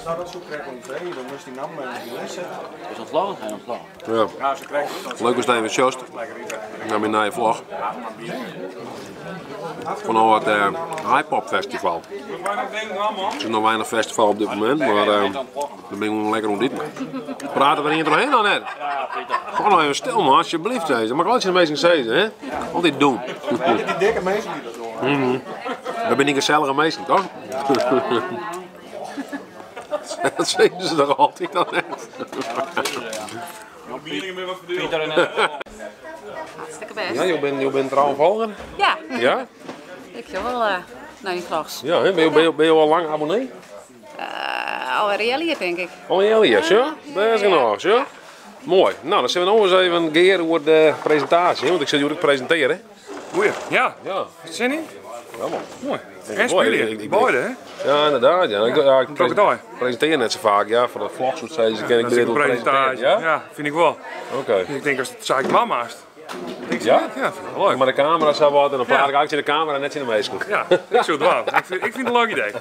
Nou, dat zo krijg ik ongeveer. Dan moest die nam die les zetten. Is ontslagen? Hij ontslagen. Ja. Ja, ze krijgen het. Leuk was het even Sjost. Naar mijn nieuwe vlog. Van het Hip-Hop Festival. Het is nog weinig festival op dit moment, maar dan ben ik gewoon lekker om dit. Praten we hier doorheen dan net? Gewoon nog even stil man, alsjeblieft deze. Maar altijd een beetje zeggen, hè? Altijd doen. Die dikke mensen die dat doen. We zijn niet gezellige mensen, toch? Dat zeggen ze toch altijd dan net? Hartstikke best. Ja, je bent trouw volger? Ja, Ja? ik ga wel naar je vlogs. Ja, hè? Ben je al lang abonnee? Alweer hier denk ik. Al een heel jaar, ja? Dat is genoeg, ja? Mooi. Nou, dan zullen we nog eens even gaan over de presentatie, want ik zit jullie presenteren. Goeie, ja. Ja. Zin in? Helemaal. Mooi. Ja, En mooi. spelen, beide hè? Ja, inderdaad. Ja. Ik Kroketaai. presenteer net zo vaak, ja. Voor de vlogs, zoals ze ken ik Dat is dit een wel presentatie. presenteren. Ja? Ja, vind ik wel. Oké. Ik denk als het zaak mama is. Ja? Ja, vind ik wel leuk. Maar de camera zou wat en dan praat Ja. ik eigenlijk in de camera en net in de meestal. Ja, ik zou het wel. Ik vind het een leuk idee.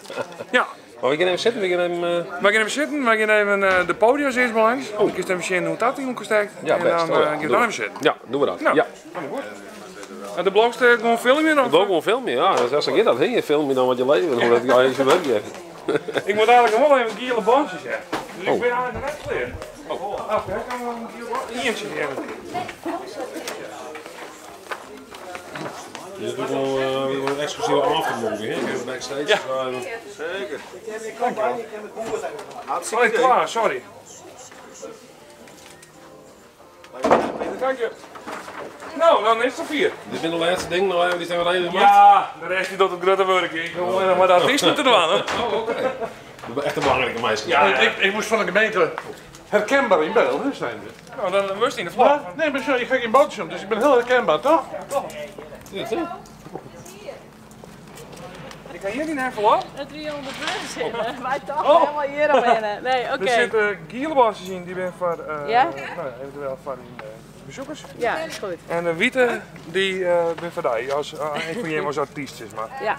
Ja. Maar we gaan even zitten, we gaan even... We gaan even zitten, we gaan even de podium eerst maar langs. Ik kan even zien hoe dat in elkaar steekt. Ja, en best. dan gaan we dan even zitten. Ja, doen we dat. Nou, Ja. goed. En de blogste gewoon filmen dan? Ik wil gewoon filmen, ja. Als ik dat heen film je dan wat je leven, hoe dat ga je zo werk. Ik moet eigenlijk nog wel even een gele bandje zeggen. Dus ik ben eigenlijk net geleerd. Oh, oké, kan we een gele bandje? Eentje geven. Dus we doen een exclusieve aftermovie, hè? Even backstage. Ja. Zeker. Sorry, klaar, sorry. Dank je. Nou, dan is het 4. Dit is de laatste ding, nou even die zijn we erin gemaakt. Ja, de rest die doet het grote werk. Ik wil alleen maar de artiesten te doen. Oh, oké. Dat is echt een belangrijke meisje. Ja, Ik moest van de gemeente herkenbaar in beeld hè, zijn. nou, dan moest je in de vlag. Nee, maar ik ga geen boodschap, dus ik ben heel herkenbaar, toch? Ik ga hier niet even op. 300 mensen zitten. Wij toch helemaal hier aan binnen. Nee, oké. Er zitten gielebasjes in, die ben voor Ja? nou, eventueel voor bezoekers. Ja, is goed. En de witte, die ben voor die, als een van jullie als artiest is maar. Ja.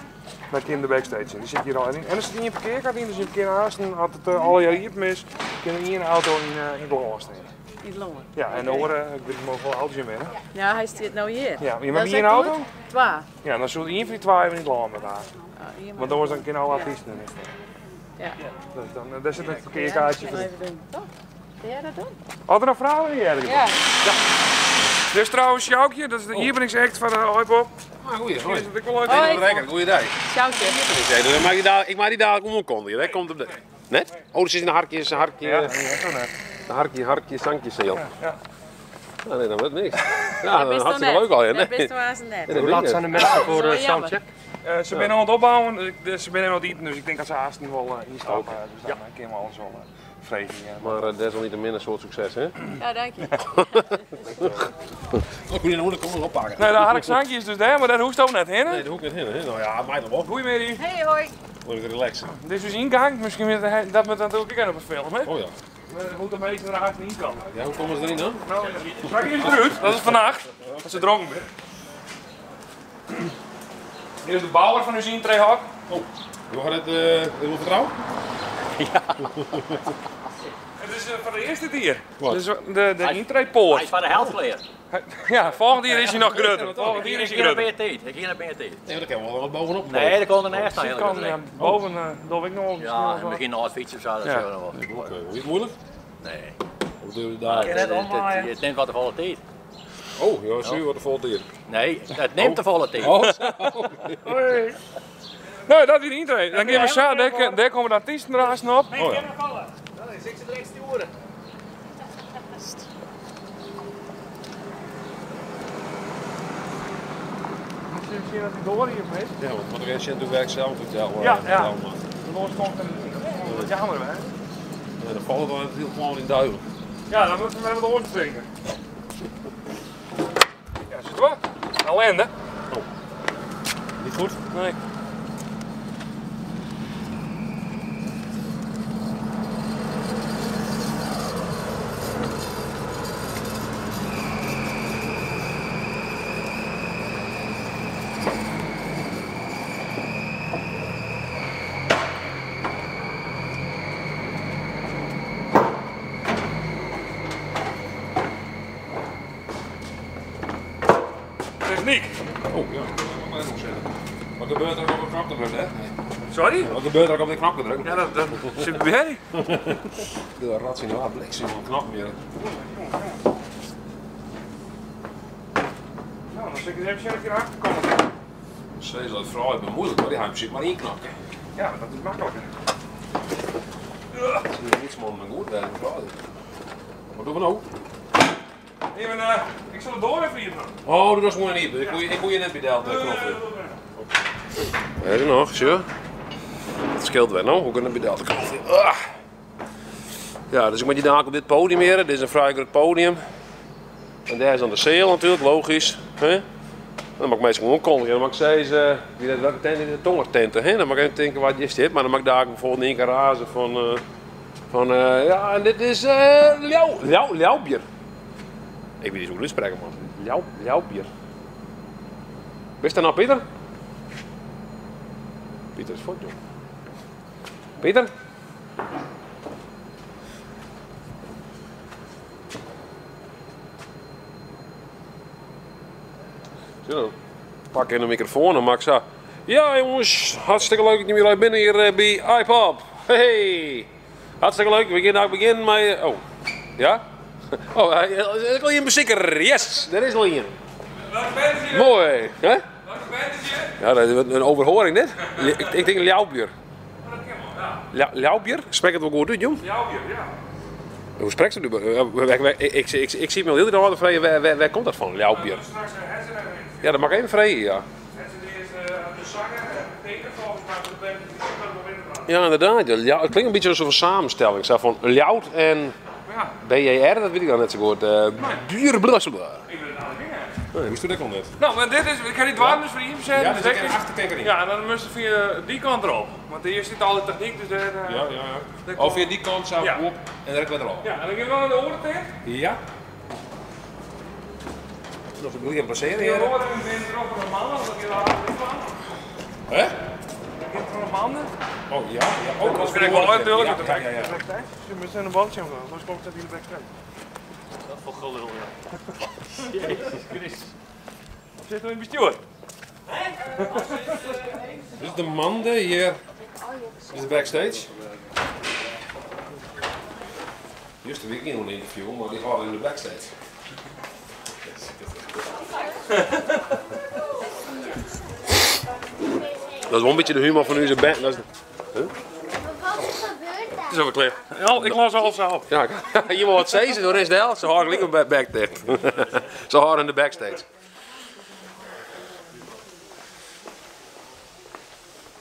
Met in de backstage in. Die zit hier al in. En er zit hier een parkeerkaart in, dus je kan haast als het alle jaar hier mis, kun je hier een auto in de longen steken. Niet longen. Ja, en de oren, ik weet niet hoeveel auto's in binnen. Ja, hij zit nou hier. Ja, maar je Dat hebt is hier een echt auto? goed. Twa. Ja, dan zullen één van die twee even niet langer met haar. Hier maar. Want dan wordt dan kunnen alle artiesten in. Ja. Dus dan, daar zit een parkeerkaartje voor. Even doen. Toch? Kun jij dat doen? Had er nog vragen? Ja. Ja. Dit is trouwens Sjoukje, dat is de eveningsact van de Hip-Hop. Ah, goeie, Dat goeie. is natuurlijk wel leuk. Hoi. Lekker, goeie idee. Sjoukje. Ik maak die dadelijk omkonden hier, hè? Komt op de... Net? Oh, er zit een harkje, Ja, ja, zo net. harkje, zankje seel. Ja. Ja, nee, dat wordt niks. Ja, dat is Best wel hartstikke net. leuk al, hè? Dat is Nee. best wel eens net. Hoe laat zijn de mensen voor de soundcheck? Ze zijn aan het opbouwen, ze zijn aan het eten, dus ik denk dat ze haast niet wel instappen. Dus dan kunnen we alles wel vreten. Maar desalniettemin een soort succes, hè? Ja, dank je. Ik moet je de kom nog oppakken. Nee, dat harkzankje is dus daar, maar dat hoeft ook net heen. Nee, dat hoek ik niet in, hè? Nou ja, mij toch wel. Goeie Mary. Hey, hoi. Even relaxen. Dit is dus ingang, misschien dat we dat ook op een film, hè? Oh ja. We moeten een beetje naar haast niet kan. Ja, hoe komen ze erin dan? Nou, straks is het eruit, dat is vannacht, als ze dronken bent. Hier is de bouwer van uw intrehak. Oh, je gaat het helemaal vertrouwen? Het is voor de eerste dier. Wat? Dus de intree-poort. Hij is van de helft geleerd. Ja, volgende dier is hij nog groter. Volgende dier is hij groter. Ik ging naar BT. Nee, dat kan wel wat bovenop. Nee, dat kon er naast Ik staan. kan boven, doe ik nog wel Ja, en misschien nog wat fietsen of zo. Dat Ja. zou nog wel. Oké, hoe is het moeilijk? Nee. Hoe doe je daar? Het neemt wat de volle tijd. Oh, ja, zie je wat er valt hier. Nee, het neemt de volle tijd. Oh, zo. Hoi. Nee, dat is niet intree. Dan gaan we zo, daar komen de artiesten ernaast op. Oh ja. Misschien dat hij door hier is. Ja, want de rest natuurlijk werkt zelf vertellen. Ja, ja. De los komt en dat jammer hè. En dan valt het wel heel gewoon in duivel. Ja, dan moeten we met de oren drinken. Ja, zit wat? Ellende. Niet goed? Nee. techniek. Oh ja, dat kan ik maar even zeggen. Wat gebeurt er op de knop te drukken, hè? Sorry? Wat gebeurt er op de knop te drukken? Ja, dat zit bij. De rat zien nou bliksem van knop meer. Nou, dan zit ik even een keer achter komen. Ze is dat vooral even moeilijk, maar die heeft zit maar één knop. Ja, maar dat is makkelijker. Dat is niets man, maar goed werken. Wat doen we nou? Even, ik zal het door even hier. Oh, doe dat gewoon niet. Ik moet je net bij de knop. Weet je nog, zo? Dat scheelt wel nou, hoe kunnen we bij de knop? Ja, dus ik moet je dadelijk op dit podium weer. Dit is een vrij groot podium. En daar is dan de sale natuurlijk, logisch. Hè? Dan mag ik meestal gewoon kondigen. Dan mag ik zeggen, welke tent is de tongertenten. Hè? Dan mag ik even denken, wat is dit? Maar dan mag ik daar bijvoorbeeld in garage van ja, en dit is Ljauwbier. Ik weet niet hoe ik het spreken, man. Ljauwbier. Wist je nou, Pieter? Pieter is voort, joh. Pieter? Zo, pak in de microfoon en maak zo. Ja jongens, hartstikke leuk dat jullie weer binnen hier bij iPop. Hey, hartstikke leuk. We beginnen met... Oh, ja? Oh, ik wil hier een bezikker. Yes, daar is al hier. Welke band is hier? Mooi, hè? Welke band is hier? Ja, dat is een overhoring dit. Ik denk Ljauwbier. Ljauwbier? Spreek het wel goed uit, jong? Jouw hier, ja. Hoe spreekt ze nu? Ik zie me al heel de vragen, waar komt dat van, Ljauwbier? Straks Hetzer en Ja, dat mag even vragen, ja. Hetzer die is de zanger en de teken volgens mij voor de band die ook wel winnen. Ja, inderdaad. Ja, het klinkt een beetje als een samenstelling. Zo van Ljout en Ja, BJR, dat weet ik dan net zo goed. Bierblussel. ik wil het nou dingen. Nee, wist je dat al net? Nou, maar dit is, ik ga die dwarmes voor hem zetten. Ja, dus ik heb een achterkijker in. Ja, en dan moest je via die kant erop. Want hier zit alle techniek, dus daar... Ja. Of via die kant zou Ja. op en dan we erop. Ja, en dan gaan we wel naar de oren tegen. Ja. Nog een goede placeren Die hier. oren en dan erop van een man, dat je daar aan. Hè? Dat gaat van een man. Oh ja, ja. Dat vind ik wel leuk, natuurlijk. Ja, ja. We zijn een bandje aan, anders komt dat hier de backstage. Dat is wel gelul, ja. Jezus Christus. Zit er in het bestuur? Dus de mande hier is de backstage. Juist de week in een interview, maar die gaat in de backstage. Dat is wel een beetje de humor van onze band. Dat is... Wat is gebeurd daar? Het is ook klaar. Ja, ik las alles zelf. Ja, je moet wat zeggen, door is de helft. Ze horen gelijk op backstage. Ze horen in de backstage.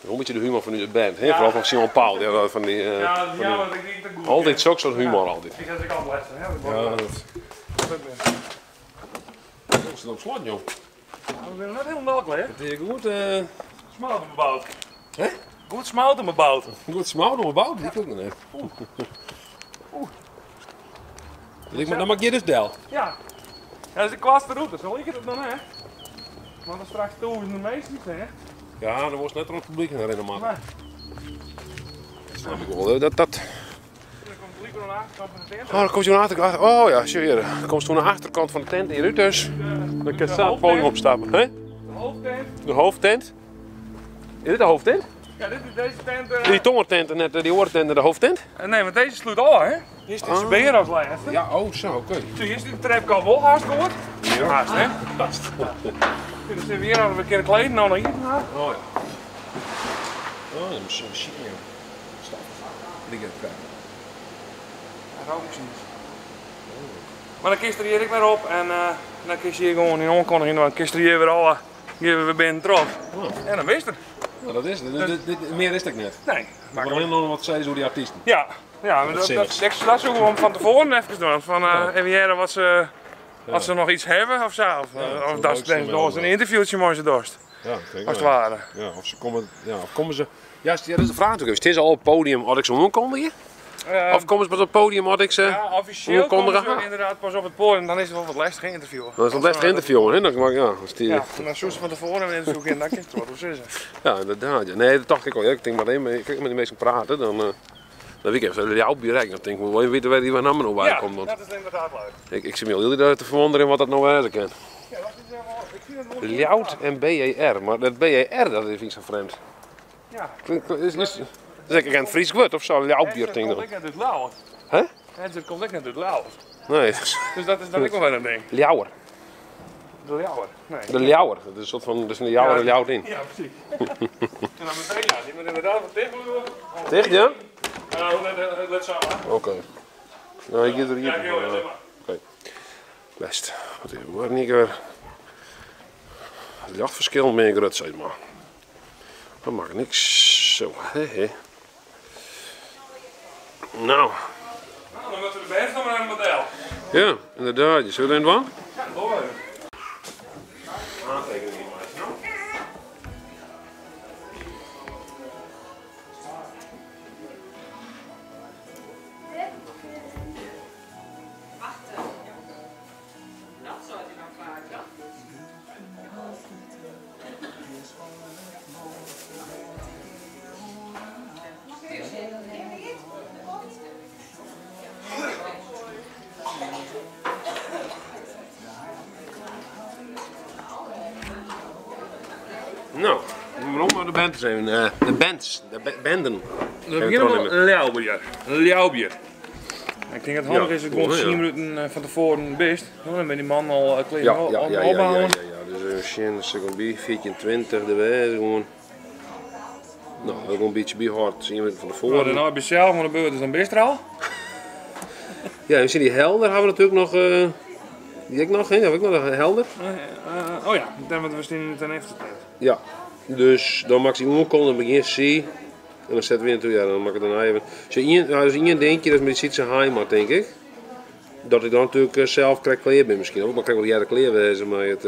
Een beetje de humor van onze band, hè? Vooral van Simon Paul. Ja, van die, Ja, van ja, die- want ik denk dat ik goed. altijd zo'n soort humor altijd. Ik heb ik al lessen, hè? Ja, dat is het op slot, joh. We zijn net helemaal klaar. Het is goed, Smouten bebouwd. Hè? Goed smouten bebouwd. goed smaak nog bouwen, die ook nog net. Dan maak je dus del. Ja. Dat is de kwaste route, zo ligt het dan, hè? Maar dan straks toe is de meest niet, hè? Ja, dan was net er een publiek in herinneren, man. Nee. Snap ik wel. Dat. Dan komt het liever aan de achterkant van de tent. Oh, dan komt je aan de achterkant. Oh ja, zie je. Dan komt toen aan de achterkant van de tent in dus. Dan kan je samen het podium opstappen. Hè? De hoofdtent. De hoofdtent. Is dit de hoofdtent? Ja, dit is deze tent. Die tongertent en net die oortent en de hoofdtent? Nee, want deze sluit al, hè? Hier is de beer als laatste. Ja, oh zo, oké. Zo, hier is de trap kan wel haast gehoord. Ja. Haast, hè? Vast. Dan zitten we hier aan een keer kleden, nou naar hier gaan. Oh ja. Oh, dat is een machine. Stop. Die gaat kijken. Maar dan kist er hier ik weer op en dan kist je hier gewoon in onkondiging, dan kist er hier weer al, hier weer binnen erop. En dan wist het. Ja, dat is het. Meer is het net. Nee. Maar alleen nog wat zei zo die artiesten. Ja, ja, maar dat zoeken we van tevoren even doen. Van even wat ze nog iets hebben of zo. Of dat ze nog eens een interviewtje mooi ze dorst. Ja, kijk, Als het ware. Ja, of ze komen, ja, of komen ze. Ja, dat is de vraag natuurlijk. Het is al op het podium had ik ze aankondigen. Of komen ze pas op het podium had ik ze. Ja, officieel komen aankondigen? ze inderdaad pas op het podium, dan is het wel wat lastig interviewen. Dat is een best interview, hè? Dan, ja, als die, Ja, en dan zoeken ze van tevoren een interview in, dan kist het wat, hoe ze. ja, inderdaad. Ja. Nee, dat dacht ik al. Ja. Ik denk maar even, ik met die mensen praten, dan weet ik even, jouw bereik. Dan denk ik, wel weten waar die van namen nou bij Ja, komt. Want dat is inderdaad leuk. ik zie me al heel te verwonderen wat dat nou is. Ja, dat is helemaal. Ik Ljout en BER, maar dat BER dat vind ik zo vreemd. Ja. Is ik een Fries woord of zo, Ljoutbier ding dan? Het komt lekker uit Lauwert. Hè? Het komt lekker uit Lauwert. Nee, Dus dat is dan ook wel weer een ding. Ljouwer. De Lauwert. Nee. De Ljouwer, dat is een soort van, er is een Ljouwer en Ljout in. Ja, precies. En dan meteen, ja, die moet inderdaad wat tegen doen. Dicht, ja? Nou, let zo aan. Oké. Nou, ik ga er hier. Ja, heel erg, zeg maar. Best. Wat is het? Niet weer. Het jachtverschil meer groot zijn, maar. Dat maakt niks. Zo, hè. Nou. Dan moeten we de best gaan naar een model. Ja, inderdaad. Je zult er in het wan? Ja, hoor. Aantekening niet maar. Nou, waarom de band zijn? De bands, de banden. We beginnen met een Ljouwbier. Een Ljouwbier. Ik denk dat het handig is dat gewoon 10 minuten van tevoren best. Dan ben die man al klaar opbouwen. Dus een second bij, 14:20 de wijze gewoon. Nou, ook een beetje bij hard, 10 minuten van tevoren. Nou, daarna bij zelf, maar de beurt is dan best er al. Ja, we zien die helder, hebben we natuurlijk nog. Die heb ik nog, hè? Heb ik nog een helder? Oh ja, dan we staan ten even. Ja, dus dan maak je die omkomen, dan begin je en dan zetten we natuurlijk, ja, dan maak ik het dan even. Dus één dingetje, dat is met iets heimat, denk ik. Dat ik dan natuurlijk zelf krijg kleer ben misschien ook, maar ik krijg wel jaren kleer wezen, maar het.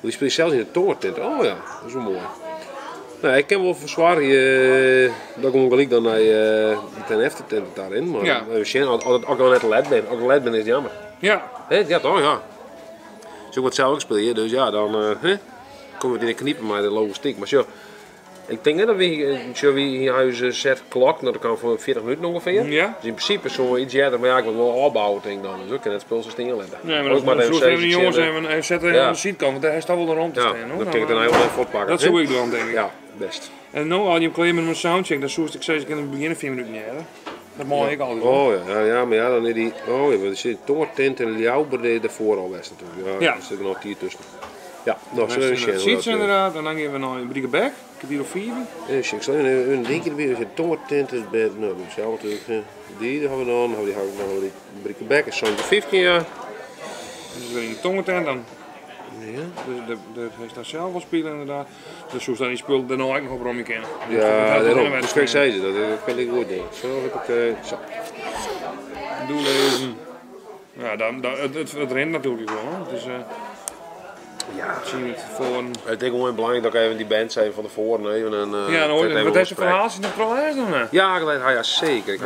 Die speelt zelfs in de toortent. Oh ja, dat is wel mooi. Nou, ik kan wel verzwaren dat ik gewoon gelijk dan naar de ten efter tent daarin, maar ja. Als ik dan net led ben, als ik led ben is het jammer. Ja. He, ja toch, ja. Als ik wat zelf ook speel hier, dus ja, dan kom ik in de kniepen met de logistiek. Maar zo, ik denk net dat we hier huis zet klok, dat kan voor 40 minuten ongeveer. Ja. Dus in principe zo iets eerder, maar ja, ik wil wel opbouwen denk ik dan. Dus ik kan het spel zo stingen letten. Nee, maar dat is even die jongens even zetten aan de zijkant, want daar staat wel een rond te ja, staan. dan kan ik het dan heel even voortpakken. Dat zou ik doen, denk ik. Ja, best. En nu al je klaar met mijn soundcheck, dan zoest ik steeds in het begin 4 minuten niet hebben. Dat mag ik altijd. Oh ja, maar ja, dan is die. Oh ja, er zit toortent en Ljouwer ervoor al best natuurlijk. Ja, er zit er nog 10 tussen. Ja, nog zo is het. Ziet inderdaad, en dan gaan we naar een Briekenbeck. Ik heb hier op 4. Ik zal een dingetje weer, er zit toortent, nou, dat is zelf natuurlijk. Die hebben we dan, die Briekenbeck, is zo'n 15 jaar. Dus weer in de tongentent dan. Ja. Dus hij staat zelf wel spelen inderdaad. Dus zo staan die spullen dan nog nog op waarom je kennen. Ja, daarom. Dus kijk, zei ze, dat vind ik goed ding. Zo heb ik zo. Doe lezen. Ja, het rent natuurlijk wel. Dus ja, zien we het voor een... Ik denk gewoon belangrijk dat ik even die band zijn van tevoren even een. Ja, nou, wat deze verhaaltjes nog wel eens dan? Ja, zeker. Ik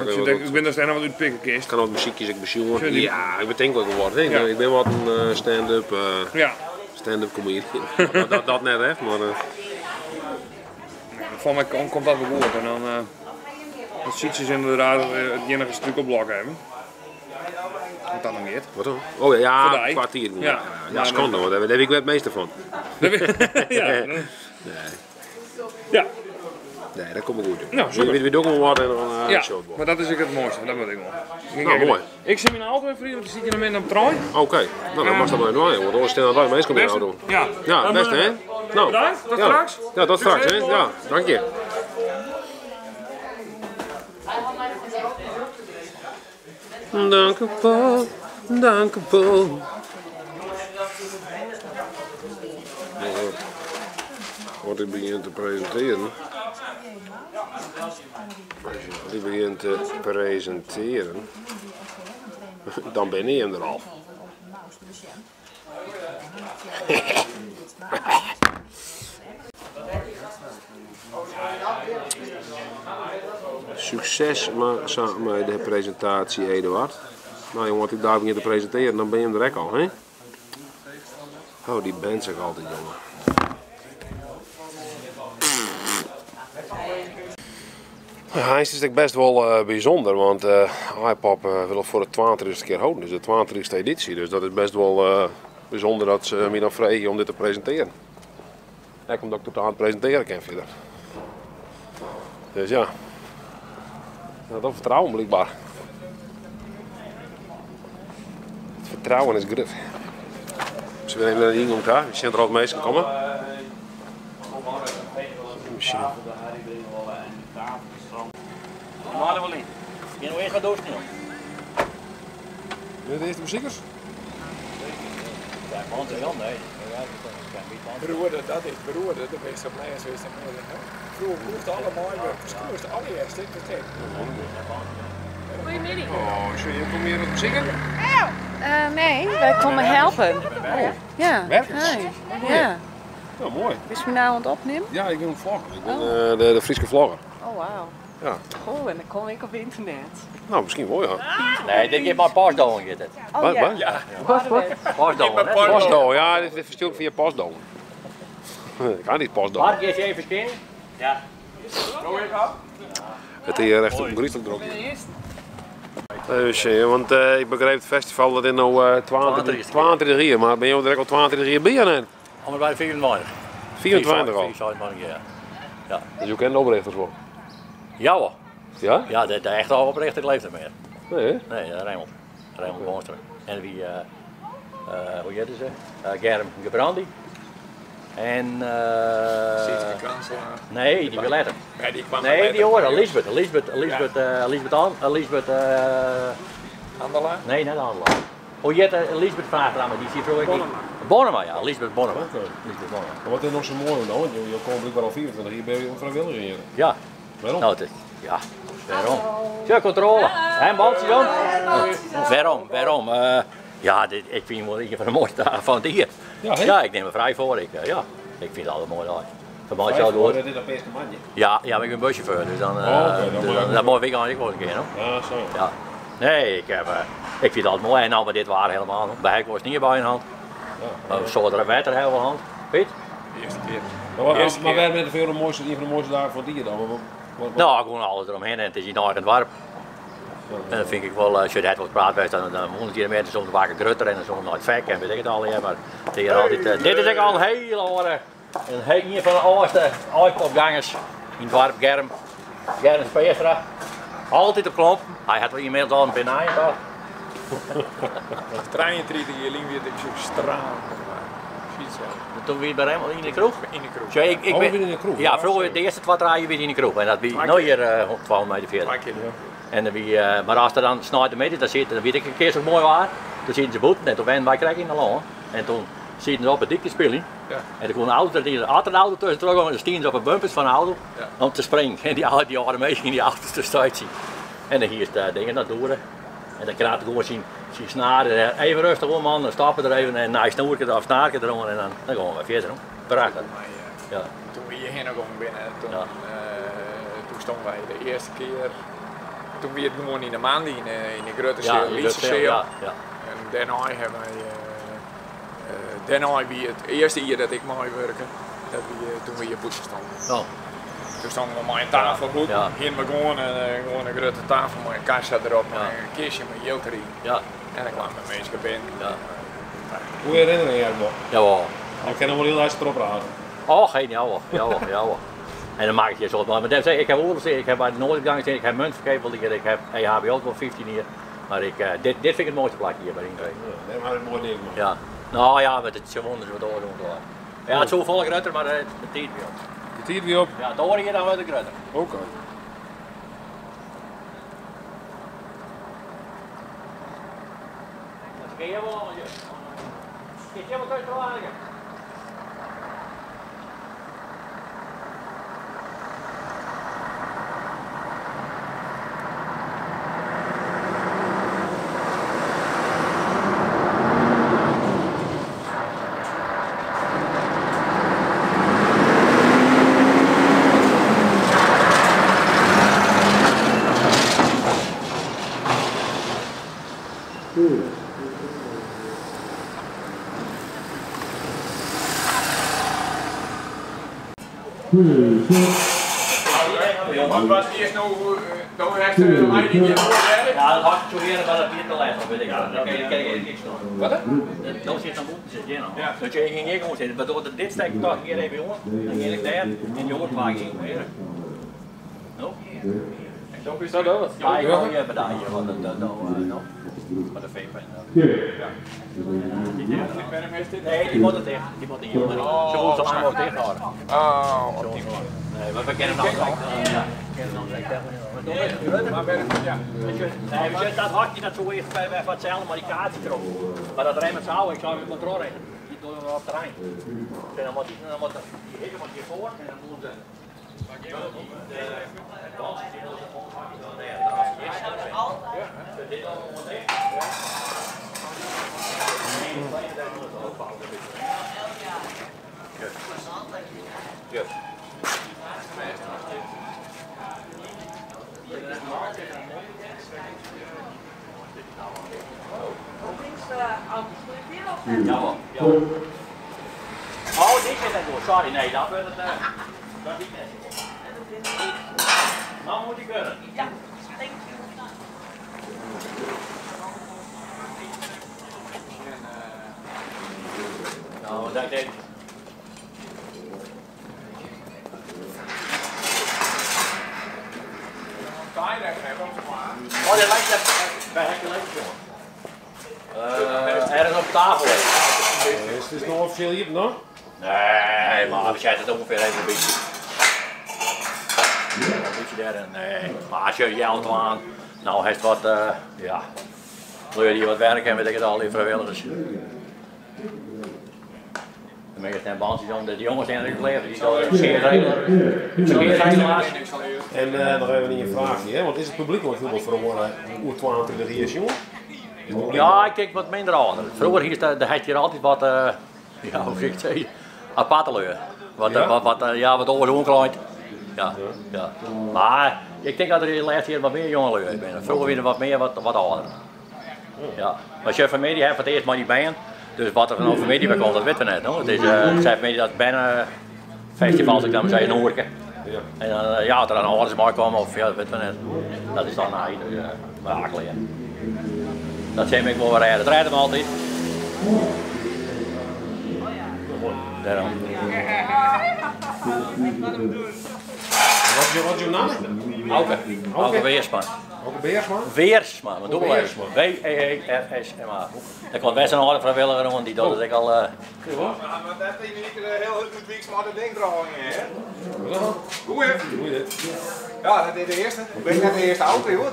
ben daar steeds wat uitpikken kist. Ik kan ook muziekjes ik bezoeken. Ja, ik ben denk wel geworden. Ja. Ik ben wat een stand-up. Ja. Stand-up comedian. dat net echt, maar. Van mij komt dat wel goed en dan. Dat ziet ze inderdaad het enige stuk op blok hebben. Wat dan nog niet. Wat dan? Oh ja, een kwartier. Ja, schande hoor, daar heb ik wel het meeste van. Ja. Nee. Ja. Nee, dat komt wel goed. Nou, we doen gewoon wat en dan ja, maar dat is ook het mooiste, dat wil ik wel. Nou, mooi. Ik zie mijn auto even, want die zit je hem in op trein. Oké, nou dan mag dat maar doen, want anders staan er mensen in de auto. Ja, ja best hè. Nou, bedankt, tot straks. Ja, tot straks hè. Ja, dank je. Dank u Paul, dank u Paul. Wat ik begin te presenteren. Als je begint te presenteren, dan ben je hem er al. Succes samen met de presentatie, Eduard. Nou jongen, wat ik daar begin te presenteren, dan ben je hem er al, hè? Oh, die band zeg altijd, jongen. Hij is natuurlijk best wel bijzonder, want iPop wil het voor de 22e keer houden, dus de 22e editie. Dus dat is best wel bijzonder dat ze me dan vregen om dit te presenteren. Ook omdat ik totaal aan het presenteren kan verder. Dus ja, dat vertrouwen blijkbaar. Het vertrouwen is groot. Ze willen even naar de ingang gaan, je ziet er al het meeste komen. Misschien. Maar wel in. Je nog eens wat doorsnel. Ben je de eerste muziekers? Ja, man, nee. Beroerde, dat is beroerde, de meeste blijven is in Nederland. Vroeger moest allemaal, moest allereerst in de tek. Goedemiddag. Oh, je komt hier wat zingen? Nee, wij komen helpen. Ja. Werkers? Hi. Ja. Oh, mooi. Is me nou aan het opnemen? Ja, ik ben een vlogger. Ik ben de Friese vlogger. Oh, wauw. Ja. Goh, en dan kom ik op internet. Nou, misschien wel, ja. Nee, dit is maar pasdoon. Wat? Ja. Wat? Pasdoon, hè? Pasdoon, ja, dit verstuurt via pasdoon. Ik kan niet pasdoon. Mark, is je even skin? Ja. Het is hier echt een griezelig druk. Want ik begreep het festival dat in nou 22 jaar, maar ben je direct al 22 jaar bij hè? Om bij 24. 24 al. Ja. Dus je kent de oprichters wel? Ja hoor. Ja? Ja, de echte oprichter leeft er meer. Nee, Nee, Raymond. Raymond Boonstra. En wie, hoe heet ze? Germ Gebrandi. En nee, die wil later. Nee, die kwam Nee, die hoorde Lisbeth. Handelaar. Nee, net Handelaar. Hoe heet Lisbeth vraagt aan me, die zie vroeger niet. Bonnema, ja, Lisbeth Bonnema. Lisbeth Bonnema. Maar wat is nog zo mooi dan? Want je komt blijkbaar al 24 hier ben je vrijwilliger hier. Ja. Waarom? Nou, het is, ja, waarom? Ja, controle. Hé, baltje dan? Waarom? Ja, ik vind het wel een van de mooiste dagen van het hier. Ja, hè? Ja, ik neem me vrij voor. Ik vind het altijd mooi uit. Voor mij zo door. Dit is dat beste manje. Ja, maar ik ben buschauffeur, dus dan, dan moet ik eigenlijk wel een keer. Hoor. Ja, zo. Ja. Nee, ik vind het altijd mooi. En nou, maar dit waren helemaal. Bij ik was niet bij een hand. Zo er water heel veel hand. Piet? De eerste keer. Maar wij bent veel de mooiste, een van de mooiste dagen van het hier dan? Nou, gewoon alles eromheen en het is hier nog een warp. En dan vind ik wel, als je het wat praat bent, dan 100 kilometer soms wakker grutter en soms nooit vek en weet ik het al. Ja, maar dit is al een hele horen. Een van de oudste uitopgangers in het dorp Germ Speestra. Altijd op klomp. Hij had wel iemand al een benaaien gehad. 33 jaar lang weer zo stralen. Toen weer bij hem in de kroeg. In de kroeg. Zo, ik weer in de kroeg? Ja, vroeger de eerste 2 draaien weer in de kroeg. En dat wie nooit hier 12 meter verder. En dan wie, maar als er dan snijden met dan weet ik een keer zo mooi waar. Toen zitten ze boeten en toen werden wij krijgen in de land. En toen zitten ze op het dikte spelen. Ja. En toen kon een auto, er altijd een auto tussen terug en dan stien ze op een bumpers van de auto om te springen. En die oude meisjes in die auto's te stuiten. En dan hier is het dingen naar door. En dan krijg je gewoon zien snaren, even rustig om man, dan stappen er even en een snoertje of snaartje eronder en dan gaan we verder. Prachtig. Ja. Toen we hierheen gegaan binnen, toen stonden wij de eerste keer, toen we het gewoon in de maand in de grote Lietse. Ja. En daarna hebben wij, daarna wie het eerste jaar dat ik mooi werken, toen we hier poetsen stonden. Oh. Toen stonden we maar een tafel goed, hier we gewoon een grote tafel met een kassa erop en een kistje met geld erin. Ja. En dan kwamen mensen binnen. Ja. Hoe herinner je je nog? Jawel. Je kan hem wel heel lijst erop raden. Oh, geen jawel. En dan maak ik je zo maar ik heb oorlog, ik heb bij de Noordgang gezien, ik heb muntverkeer, ik heb EHBO wel 15 hier. Maar dit vind ik het mooiste plekje hier bij Ingrid. Ja, dat is een mooi ding. Ja. Nou ja, met het gewoon dus wat oorlog. Ja, het is zo vol grutter, maar het tiert weer op. Het tiert weer op? Ja, het hoor je dan met de grutter. Oké. Kun je wel allemaal je. Kun je wel thuis verlagen? Wat was eerst nou, toen heeft hij die Ja, dat had ik zo eerder, maar dat weer te laat, weet ik wel. Dan kan je niks doen. Wat? Dan zit dan boven zit je nog. Dus je ging hier gewoon zitten, maar door dit stek toch hier even jongen, dan ging ik daar en die jongen vaak ging weer. No? Is dat ook? Ja, ik wil hier bedaaien, want dat maar de veepen. Nee, die moet het dicht. Die moet niet jongen. Zo lang moet het dicht houden. Oh, nee, maar we kennen hem nog. Ja, we kennen hem nog. maar ben ik, ja. Nee, dat hakje dat zo eerst bij wat hetzelfde, maar die kaartje erop. Maar dat remmen zou, ik zou met controle rijden. Die doen we op terrein. En dan moet die hitte moet hier voor en dan moet de ja hoor. Oh, die zit er door. Sorry, nee, dat wil het. Dat niet net. Nou moet ik kunnen. Ja, denk je. Nou, dat denk ik. Oh, dat lijkt het bij Hekke Leek, jongen. Er is op tafel. Is dit nog officieel hier nog? Nee, maar als jij het ongeveer even een beetje. Een beetje daarin, nee. Maar als je je auto aan, nou heeft wat, ja. Wil je hier wat werk hebben, weet ik het al, die vrijwilligers. De meeste hebben bandjes om, de jongens zijn er geleverd, die zijn scheerregelaars. En nog even een vraagje, hè? Want is het publiek nog heel voor hoe 22 jaar is, jongen? Ja, ik kijk wat minder aan. Vroeger had je altijd wat, ja, hoe zeg ik het zeggen, aparte leur. Wat overhoogkleid. Ja, ja. Maar ik denk dat er de laatste jaren wat meer jonge lui zijn. Vroeger weer wat meer, wat ouder. Ja. Als je familie hebt, voor het eerst maar niet bij. Dus wat er van familie bij komt, dat weten we net. Hoor. Het is, ik zei familie dat bijna festivals, ik dan zei, een hoorke. Ja. En dan, ja, als er dan ouders bij komen, of ja, dat weten we net. Dat is dan makelijk. Dat zijn we wel weer rijden. Dat rijden we altijd. Daarom. Wat is je naam? Auke Weersman. Auke Beersman? Weersman, maar dubbel S. W-E-E-R-S-M-A. Dat kwam best een harde vrijwilliger rond, die doet ik al. Maar dat is niet heel goed weeks maar de denkdraging, hè? Hoe is dit? Ja, dat is de eerste. Ik ben net de eerste auto, hoor.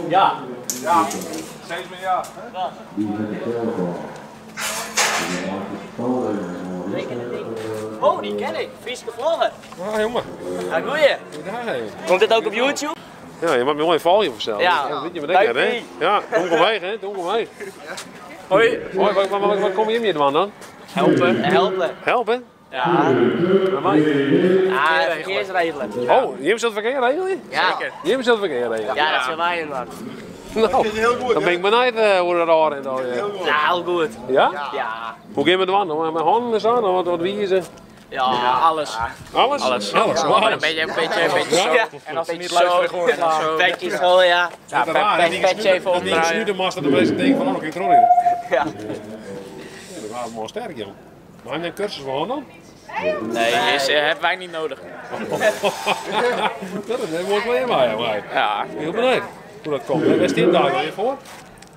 Ja. Ja, steeds meer ja. Oh, die ken ik. Frieske vloggen. Ah, jongen. Ja, goeie. Komt dit ook op YouTube? Ja, je mag me wel een valje verstellen. Ja. Weet je wat ik heb, hè? Ja, donkerweg, hè? Donkerweg. Hoi. Hoi, wat kom je hier dan? Helpen. Helpen. Helpen? Ja. Bij mij? Ja, verkeersregelen. Oh, je hebt het verkeer regelen? Ja. Zeker. Je hebt het verkeer regelen? Ja, dat zijn wij inderdaad. Nou, dan ben ik benieuwd hoe dat raar is. Ja, heel goed. Ja? Ja. Hoe gaan we er aan? Met handen en zo? Wat wiezen? Ja, alles. Alles? Alles. Alles. Maar een beetje zo. En als ze niet luisteren, gewoon zo. Petje zo, ja. Ja, Petje even dat die omdraaien. snudermaster de beste ding van, oh, ik trol in. Ja. Dat gaat wel sterk, joh. Maar heb je een cursus van dan? Nee, hebben wij niet nodig. Dat is mooi weer maar, joh. Ja. Heel benieuwd hoe dat komt. Waar is die daar weer voor?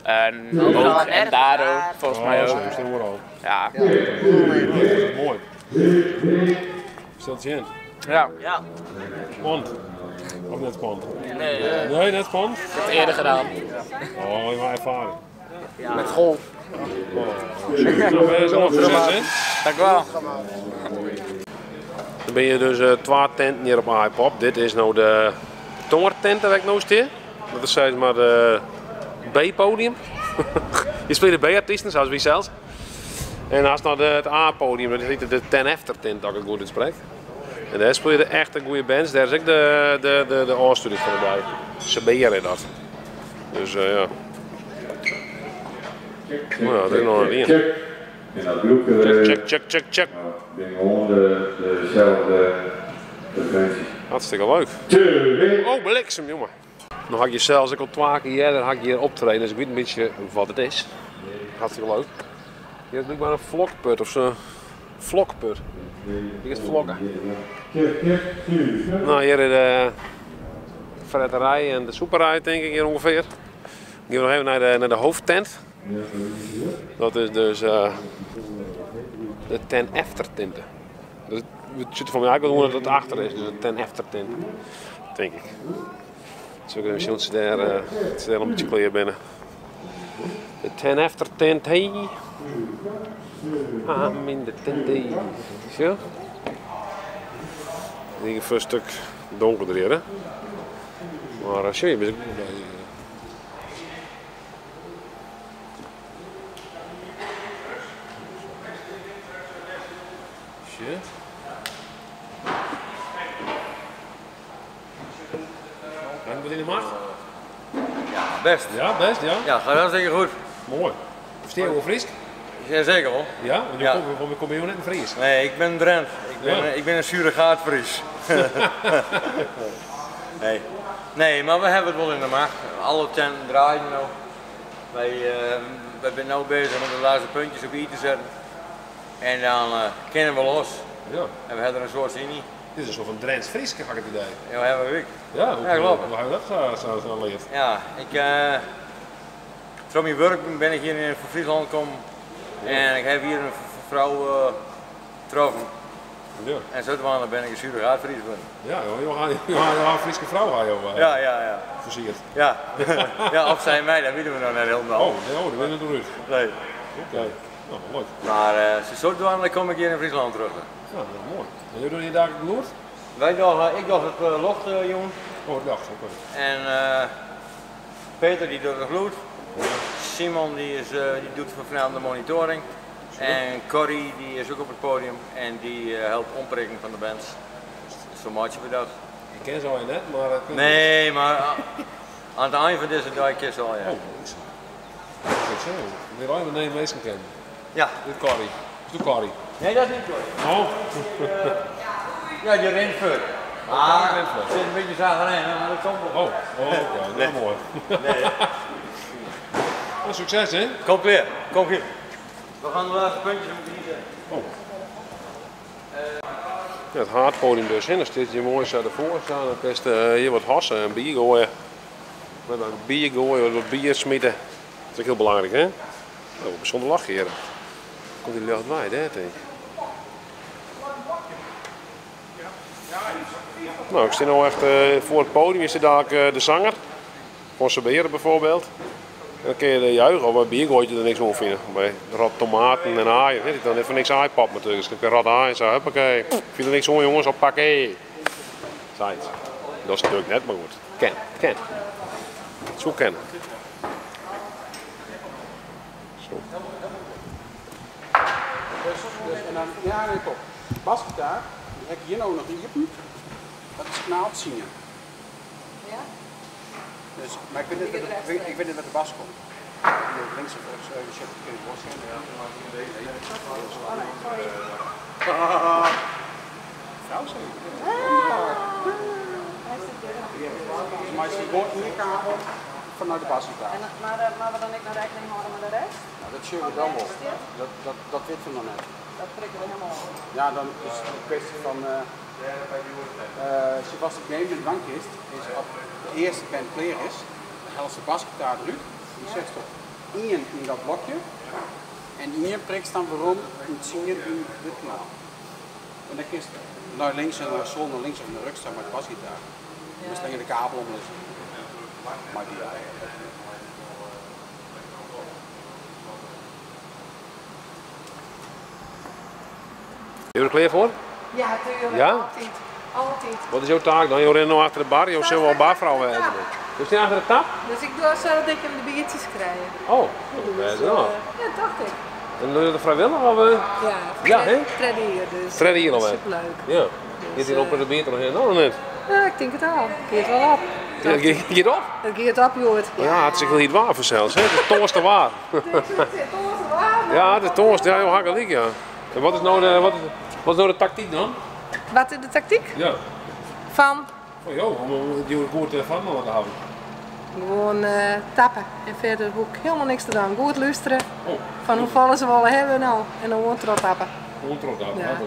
En ook en daar ook, volgens mij ook. Zo is het overal. Ja. Mooi. Stelt je in. Ja. Ja. Spannend. Of net spannend? Nee. Nee, net spannend? Ik heb het eerder gedaan. Oh, je maar ervaring. Ja. Met golf. Zo'n succes, hè? Dank u wel. Dan ben je dus 2 tenten hier op iPop. Dit is nou de tongertent waar ik nou sta. Dat is zeg maar de B-podium. Je speelt de B-artiesten, zoals wie zelfs. En als nou het A-podium, dat is de ten after tent, dat ik het goed uitspreek. En daar speel je echt een goede bands. Daar is ook de A-studie van de bij. Ze beheren dat. Dus ja. Nou ja, dat is nog een ding. In dat bloek Check. ben gewoon dezelfde frequentie. Hartstikke leuk. Oh, bliksem, jongen. Dan had je zelfs ook al 2 keer eerder had je hier optreden, dus ik weet een beetje wat het is. Hartstikke leuk. Hier is blijkbaar een vlokput of zo. Vlokput. Hier is vlokken. Nou, hier is de fretterij en de soeperij denk ik hier ongeveer. Ik ga nog even naar de hoofdtent. Dat is dus de ten aftertenten. Dus het ziet er van mij uit dat het achter is, dus de ten aftertent. Denk ik. Zo kunnen we misschien daar een beetje kleur binnen. De ten aftertent, hey. I'm in de tent, hey. Zo. Ik denk een stuk donkerder hier, hè. Maar zie je, ben ik goed bij. Shit. Ben je in de macht? Ja, best. Ja, best, ja. Ja, gaat hartstikke goed. Mooi. Versteer je wel Fries? Jazeker hoor. Ja? Want Ja. je kom je net in Fries? Nee, ik ben Drent. Ja. Ik ben een surrogaat-Fries. Nee, maar we hebben het wel in de macht. Alle tenten draaien nou. Wij zijn nu bezig met de laatste puntjes op i te zetten. En dan kennen we los. Ja. En we hebben er een soort zin in. Dit is een soort van Drents Fries, heb ik het idee. Ja, hebben we ook. Ja, Ja, klopt. Hoe heb je dat zo geleerd? Ja, voor mijn werk ben ik hier in Friesland gekomen. En ik heb hier een vrouw getroffen. Ja. En zodoende ben ik een surrogaat-Fries geworden. Ja, je had een Friese vrouw had je ook Ja. versierd. Ja. Ja, of zij mij, dat weten we nog net helemaal. Oh, dat weet ik nog niet. Nee. Oké. Nou, leuk. Maar zodoende kom ik hier in Friesland terug. Ja, dat is mooi. En jullie doen hier daar het Noord? Ik dacht het locht, jongen. Oh, ik dacht, oké. En Peter die doet de gloed. Simon die doet vervreemde monitoring. En Corrie die is ook op het podium en die helpt omprikking van de bands. Zo maatje bedacht. Ik ken ze al net, maar... Nee, maar aan het eind van deze dag ken ze al, ja. Oh, niks. Dat is zo. Ik wil alleen maar de meesten kennen. Ja. Dit Corrie. Is het Corrie? Nee, dat is niet Corrie. Oh. Ja, die rent voor. Ah, het zit een beetje zagerijn, maar dat komt wel. Oh, oké. Nou, mooi. Nee. Nou, succes, hè? Kom weer, kom hier. We gaan de laatste puntjes moeten niet zetten. Oh. Ja, het haardpodium dus, hè. Dan zit je mooi zo ervoor staan. Dan kun je hier wat hassen en bier gooien. Met een bier gooien, wat bier smitten. Dat is ook heel belangrijk, hè? Oh, bijzonder lachen hier. Komt die lucht wijd, hè, denk ik. Nou, ik sta nu echt voor het podium. Is dadelijk de zanger. Van Saberen bijvoorbeeld. En dan kun je juichen, of bij bier gooit je er niks over vinden. Bij rat tomaten en aaien. Weet ik dan even niks aaipap natuurlijk. Dus ik heb rat aaien en zo, huppakee. Ik vind er niks van jongens, op pakken. Zijt. Dat is natuurlijk net, maar goed. Ken. Zo kennen. Zo. En dan, ja, nee, top. Basgitaar, die heb ik hier nou nog in. Dat is knaald zien. Ja? Dus, maar ik weet niet wat de bas komt. Links of rechts, de shit, kun je voorstellen. Vrouw zeker. Maar je ziet gewoon in kabel vanuit de basgitaar. Maar we dan niet naar rekening houden met de rest? Nou, dat zullen we dan wel. Dat weten we nog net. Dat prikken we helemaal op. Ja, dan is het een kwestie van... zoals het game met dwankist is op de eerste band clear is, dan haalt ze de basgitaar eruit, die zet op 1 in dat blokje en die 1 prikt dan waarom een 10 in dit kanaal. En dan kiest naar links en naar sol naar links of naar rug staan met de basgitaar. Dan stel je de kabel om dus. Maar die Ben je er klaar voor? Ja, natuurlijk. Ja? Altijd. Altijd. Wat is jouw taak dan? Je rent nou achter de bar, je zult wel barvrouw hebben. Dus niet achter de tap? Dus ik doe zo dat ik hem de biertjes krijg. Oh, dat is wel. Ja, dacht ik. En doe je dat vrijwillig of? Ja, hè? Freddy hier dus. Freddy hier nog wel. Superleuk. Ja. Gaat hier op met de beter nog in? Nou, net. Ja, ik denk het al. Geert wel op. Geet op? Het geert op, joh. Ja, het is wel niet waar voor zelfs. Het is toorste waar. Ja, het is toorste. Ja, heel hakkelijk, ja. En wat is nou de tactiek dan? Wat is de tactiek? Ja. Van? Oh joh, om die goed van te houden. Gewoon tappen. En verder hoef ik helemaal niks te doen. Goed luisteren. Van hoe vallen ze willen hebben nou. En dan gewoon trot tappen. Gewoon trot tappen, ja.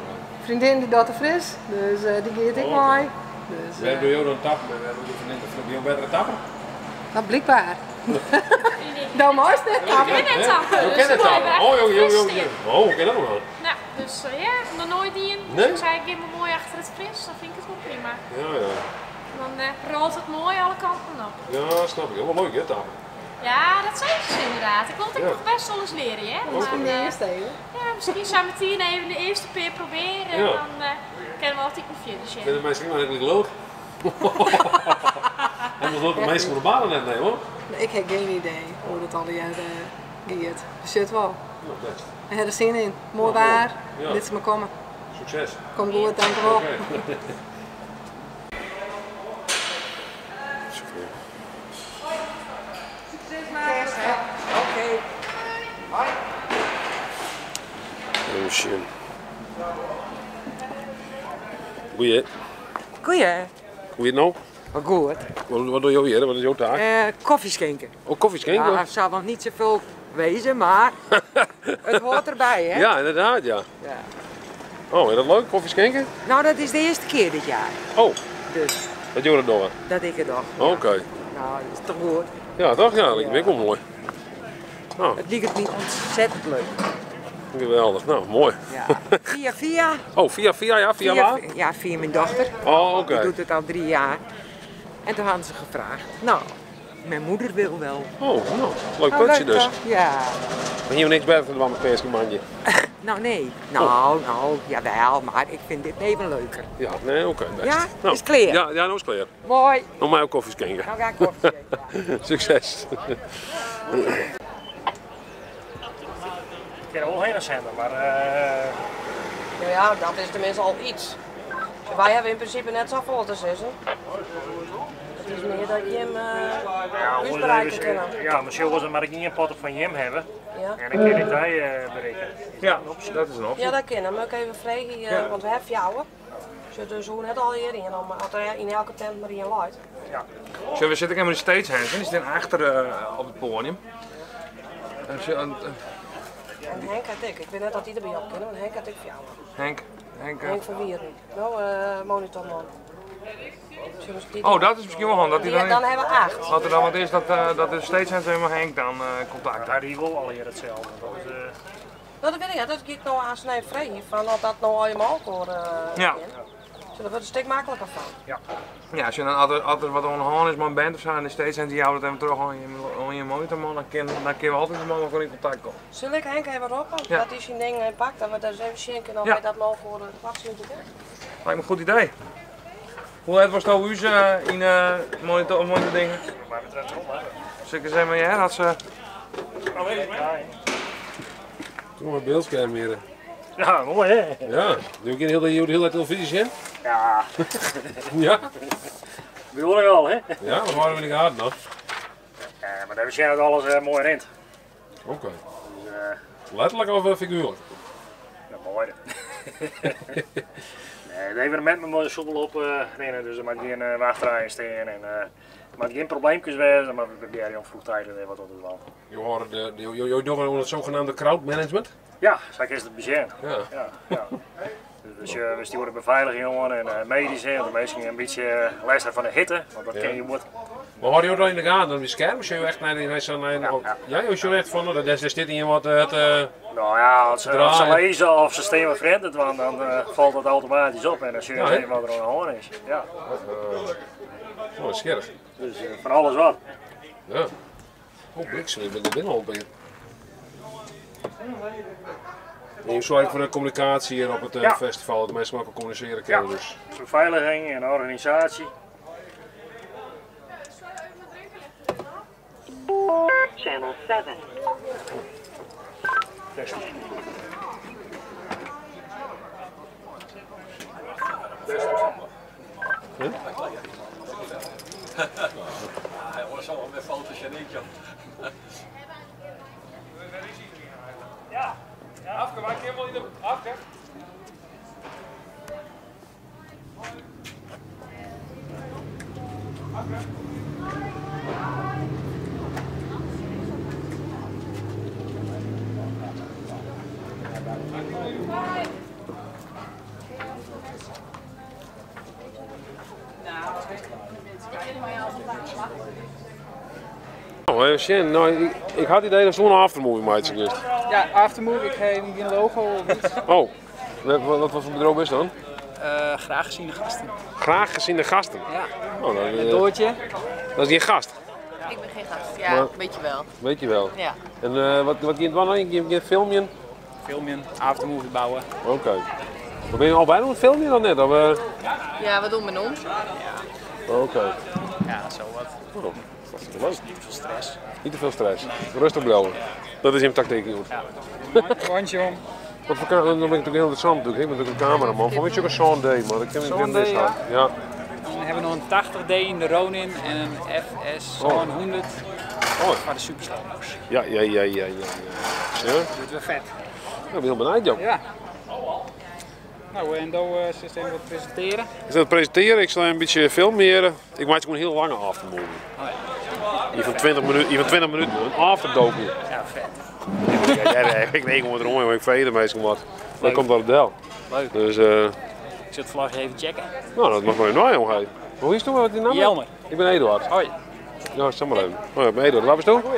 Vriendin die doet er fris, dus die geeft ik mooi. Dus, waar doe je dan tappen? Waar doe je vriendin? Ben je een betere tapper? Nou, blijkbaar. Dan moest het tappen. Ik ken het tappen. Je kent het tappen? Oh, oh, ik ken dat nog wel. Nou, dus ja, nog nooit die in. Nee? Dus ik zei, ik geef me mooi achter het fris, dan vind ik het wel prima. Ja, ja. Dan rolt het mooi alle kanten op. Ja, snap ik. Helemaal leuk, hè, tappen. Ja, dat zijn ze inderdaad. Ik wil het nog best wel eens leren, hè. Misschien de eerste even. Ja, misschien zou Martien even de eerste keer proberen en dan kunnen we altijd een finish in. Ik vind het misschien wel heel leuk. En we lopen de meeste van de banen net mee, hoor. Ik heb geen idee hoe dat al die jaren gaat. Dus het wel. Ja, best. We hebben er zin in. Mooi waar. Ja. Dit is maar komen. Succes. Kom goed, dank u wel. Okay. Oké. Schön. Goeie. Goeie. Goeie nou? Wat goed. Wat doe je hier? Wat is jouw taak? Koffie schenken. Oh, koffie schenken? Ja, het zou nog niet zoveel wezen, maar het hoort erbij, hè? Ja, inderdaad, ja. Oh, is dat leuk? Koffie schenken? Nou, dat is de eerste keer dit jaar. Oh. Dus. Dat doe je dat nog? Dat ik het nog. Oké. Nou, dat is toch goed. Ja, toch? Ja, dat lijkt me ook wel mooi. Nou. Het ligt niet ontzettend leuk. Geweldig, nou mooi. Ja. Via. Oh, via, ja, via waar? Ja, via mijn dochter. Oh, oké. Die doet het al 3 jaar. En toen hadden ze gevraagd. Nou, mijn moeder wil wel. Oh, nou, leuk putje dus. Ja. Maar hier niks beter dan een perskemandje. Nou, nee. Nou, jawel, maar ik vind dit even leuker. Ja, nee, oké. Ja? Nou, is klaar? Ja, nou is klaar. Mooi. Nog maar ook koffie schenken. Nou ga ik koffie schenken. Succes. Ik kan er wel heen zenden, maar... Ja, dat is tenminste al iets. Wij hebben in principe net zo vol te zitten. Het is meer dat je hem dus bereiken kunnen. Ja, misschien was het maar ik niet een pot van Jim hebben. Ja. En dan kun je hij berekenen. Ja, dat is een optie. Ja, dat kunnen. Maar ik even vragen, want we hebben fjouwen. Dus hoe net al hierin, in elke tent maar in light. Ja. Zo, we zitten helemaal in de stage, die zitten achter op het podium. En Henk had ik weet net dat hij erbij op kunnen, want Henk had ik fjouwen. Henk van Wieren. Nou, monitorman. Oh, dat is misschien wel handig. Dan hebben we 8. Wat er dan wat is, dat de steeds zijn ze met Henk dan contact. Ja, die wil al hier hetzelfde. Nou, dat weet ik, dat ik nou aan snij vrij van dat dat nou allemaal alcohol ja. Dus dat wordt een stuk makkelijker van. Ja. Ja, als je dan altijd wat onderhand is, maar een band of zo en de steeds zijn die jou dat even terug aan je monitorman, dan kun je altijd met elkaar in contact komen. Zullen ik Henk even roepen? Ja. Dat hij zijn dingen pakt, dat we daar eens even schenken en dan dat nog voor de wachtsleutel. Lijkt me een goed idee. Hoe laat was het u in monitor dingen? Maar betreft erom, hè? Zeker zijn we jij dat ze... Oh, weet je Kom maar beeldscherm hier. Ja, mooi hè? Ja, doe ik de hele televisie zien? Ja. Ja. Bedoel ik al, hè? Ja, wat waren we niet gehad nog? Ja, maar daar is ook alles mooi rent. Oké. Dus, letterlijk of figuurlijk? Ja, mooi. Nee, het evenement moet soepel op rennen, dus er mag geen wachtrij staan en maar geen probleempjes wezen, maar we proberen om vroegtijdig wat dat is wel. Je doet het zogenaamde crowdmanagement? Ja, zo is het begin. Ja. Dus we sturen beveiliging jongen en medisch en de mensen een beetje les van de hitte, want dat ken je moet. Maar waar je er in de gaten, dan beschermen je echt naar je je echt van, dat is dit in wat het... Nou ja, als ze lezen of ze steen wat vreemd, dan valt dat automatisch op en dan zie je even wat er aan de hand is. Ja. Oh, scherp. Dus van alles wat. Ja. Oh, bliksem, ik ben er binnen op. En je zorgt voor de communicatie hier op het festival, dat de mensen makkelijk communiceren kunnen. Ja. Dus. Beveiliging en organisatie. Channel 7. Hij wordt zo met foto's en ik, joh. Ja, Afke, maak je helemaal niet op. Afke. Afke. Nou, Sjen, nou, ik had het idee dat zo'n aftermovie maatje geweest. Ja, Aftermove, ik heb geen logo of iets. Oh, wat voor bedrijf is dan? Graag geziene gasten. Graag geziene gasten? Ja. Oh, Een Doortje. Dat is geen gast? Ik ben geen gast, ja, Maar- weet je wel. Weet je wel. Ja. En wat ging het wel? Je filmpje? Filmpje, Aftermovie bouwen. Oké. Maar ben je al bijna aan het filmpje dan net? Of, Ja, wat doen we met ons? Oké. Ja, zo wat. Oh, dat is leuk. Niet te veel stress. Niet te veel stress. Rustig blijven. Dat is in tactiek, jongens. Rondje om. Wat voor camera, dan ben ik natuurlijk heel interessant natuurlijk. Ik ben natuurlijk een cameraman. Van weet je ook een Sean Day, maar ik ken Sean niet Day, dit ja. ja. Dan hebben we nog een 80D in de Ronin en een FS 100 voor de superslopers. Ja. Ja. Dat is wel vet. Ik ben heel benieuwd, joh. Ja. Nou, en dan is het wat presenteren. Ik zal het presenteren, ik zal een beetje filmeren. Ik maak gewoon een heel lange aftermovie. Oh, ja. Hier van 20 minuten, een afterdocu. Ja, vet. Ik weet gewoon erom, maar ik weet er meestal wat. Dan komt dat het del. Leuk. Dus, Ik zet het vlagje even checken. nou, dat mag maar even naar, jongen. Hoe is het wat die naam? Jelmer. Ik ben Eduard. Hoi. Ja, zeg maar even. Oh, ik ben Eduard. Waar ben je toe?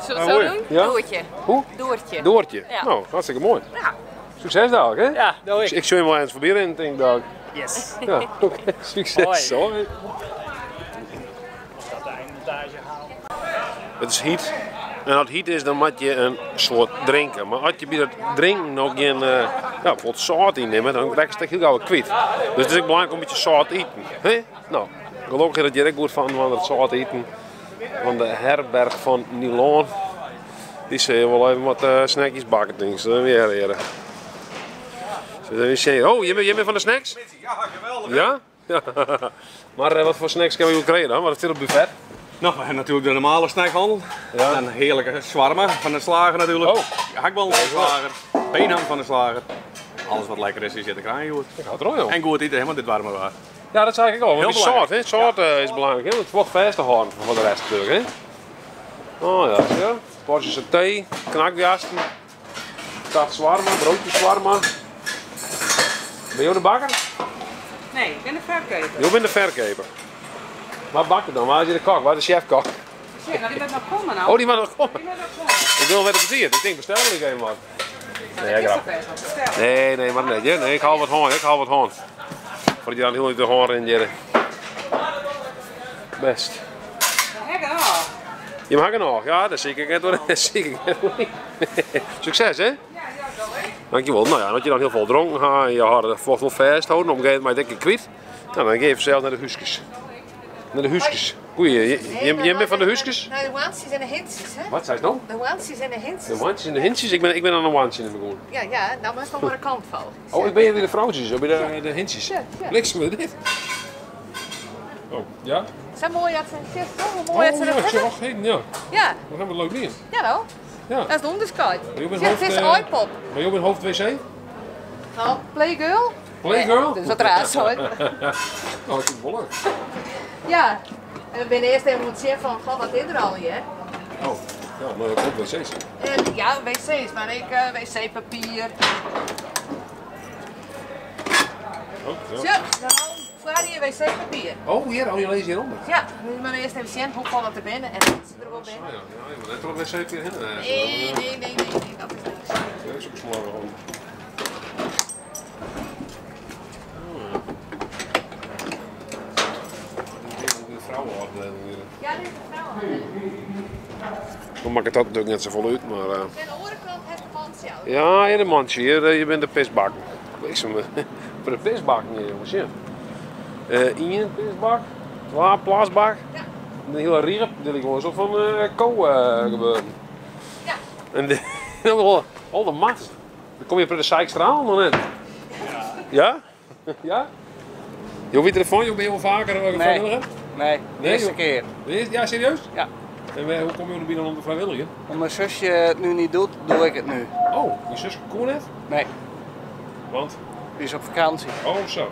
Zullen we het zo doen? Ja? Doortje. Hoe? Doortje. Doortje. Ja. Nou, hartstikke mooi. Ja. Succes dadelijk, hè? Ja, doe ik. Ik zou je wel eens proberen en denk dat. Yes. Ja, oké. Succes. Hoi. Hoi. Dat de eindmontage halen. Het is heat. En als het heat is, dan moet je een soort drinken. Maar als je bij dat drinken nog geen bijvoorbeeld zout in neemt, dan krijg je het heel gauw kwijt. Dus het is ook belangrijk om een beetje zout te eten. Hè? Nou, gelukkig dat je er goed van het zout eten. Van de herberg van Nylon. Die zei wel even wat snackjes bakken, denk ik. Weer heren. Oh, je bent van de snacks? Ja, geweldig. Ja? Ja. Maar wat voor snacks kunnen we krijgen dan? Wat is dit op buffet? Nou, en natuurlijk de normale snackhandel. Ja. En heerlijke zwarmen van de slager natuurlijk. Oh. Hakbal van de slager. Beenham van de slager. Alles wat lekker is, zit te krijgen, goed. Ik hou er ook, En goed eten, helemaal dit warme waar. Ja, dat zei ik al. Want Heel die zout, hè? Zout is belangrijk. Hè? Het wordt vast te houden voor de rest natuurlijk. Hè? Oh ja, zie je? Porties thee, knakjasten. Staat zwarma, broodjes zwarma. Ben je de bakker? Nee, ik ben de verkoper. Je bent de verkoper. Waar bak je dan? Waar is je de kok? Waar is de chefkok? Ja, nou, die bent nog komen nou. Oh, die mag nog komen. Ik wil wel versierd. Ik denk bestellen ik even wat. Nee, grap. Nee, maar net. Nee, ik haal wat hoorn. Voordat je dan heel de hoorn in jaren. Best. Je mag er nog, ja, dat zie ik net door. Succes, hè? Dankjewel. Nou ja, dat je dan heel veel dronken gaat en je hart vocht wel vasthouden, op een gegeven moment denk ik kwijt. Nou, dan geef je zelf naar de huisjes. Naar de huisjes. Goeie, je bent van de huisjes? Nou, de wansjes en de hintjes, hè? Wat zei je nou? De wansjes en de hintjes. De wandjes en de hintjes? Ik ben aan een wandje in de begon. Ja, nou maar is nog maar een kant van. Oh, ik ben hier weer de vrouwtjes, of bij de hintjes. Ja. Niks met dit. Oh, ja? Zijn mooi dat ze zo mooi dat ze dat ik zeg hebben. ook geen, ja. Ja, Dat hebben we leuk niet. jawel. Ja. Dat is de onderscheid. Maar je bent Het is hoofd, iPod. Maar je bent hoofd wc? Nou, Playgirl. Playgirl? Dat is wat raar zo. Oh, ik vind het wel leuk. Ja. En we zijn eerst even moeten zeggen van, god, wat is er al hier? Oh, ja, maar dat komt wc's. En ja, wc's, maar ik wc-papier. Oh, Zo, ja. dan vraag je wc-papier. Oh, hier, je leest hieronder. Ja, dan moeten we eerst even zien hoe valt het er binnen en wat er wel binnen. Ja, je moet net wel een wc keer heen. Nee, dat is niks. Dat is ook smaak gewoon. Ja, dit is de vrouwen. Dan maakt het dat natuurlijk net zo vol uit, maar... En de onderkant heeft de mandje. Ja, in de mandje hier, je bent de pisbak. Wees hem, voor de pisbak hier, jongens, ja. Eén pisbak, 2 plasbak. Ja. Een hele riep, die ligt gewoon zo van ko gebeuren. Ja. En al de mat. Dan kom je op de Zijkstraal nog net. Ja? Ja? Je weet ervan, je bent wel vaker vrijwilliger? Nee, de eerste keer. Ja, serieus? Ja. En hoe kom je binnen om te vrijwilliger? Omdat mijn zusje het nu niet doet, doe ik het nu. Oh, je zus kon net? Nee. Want? Die is op vakantie. Oh, zo.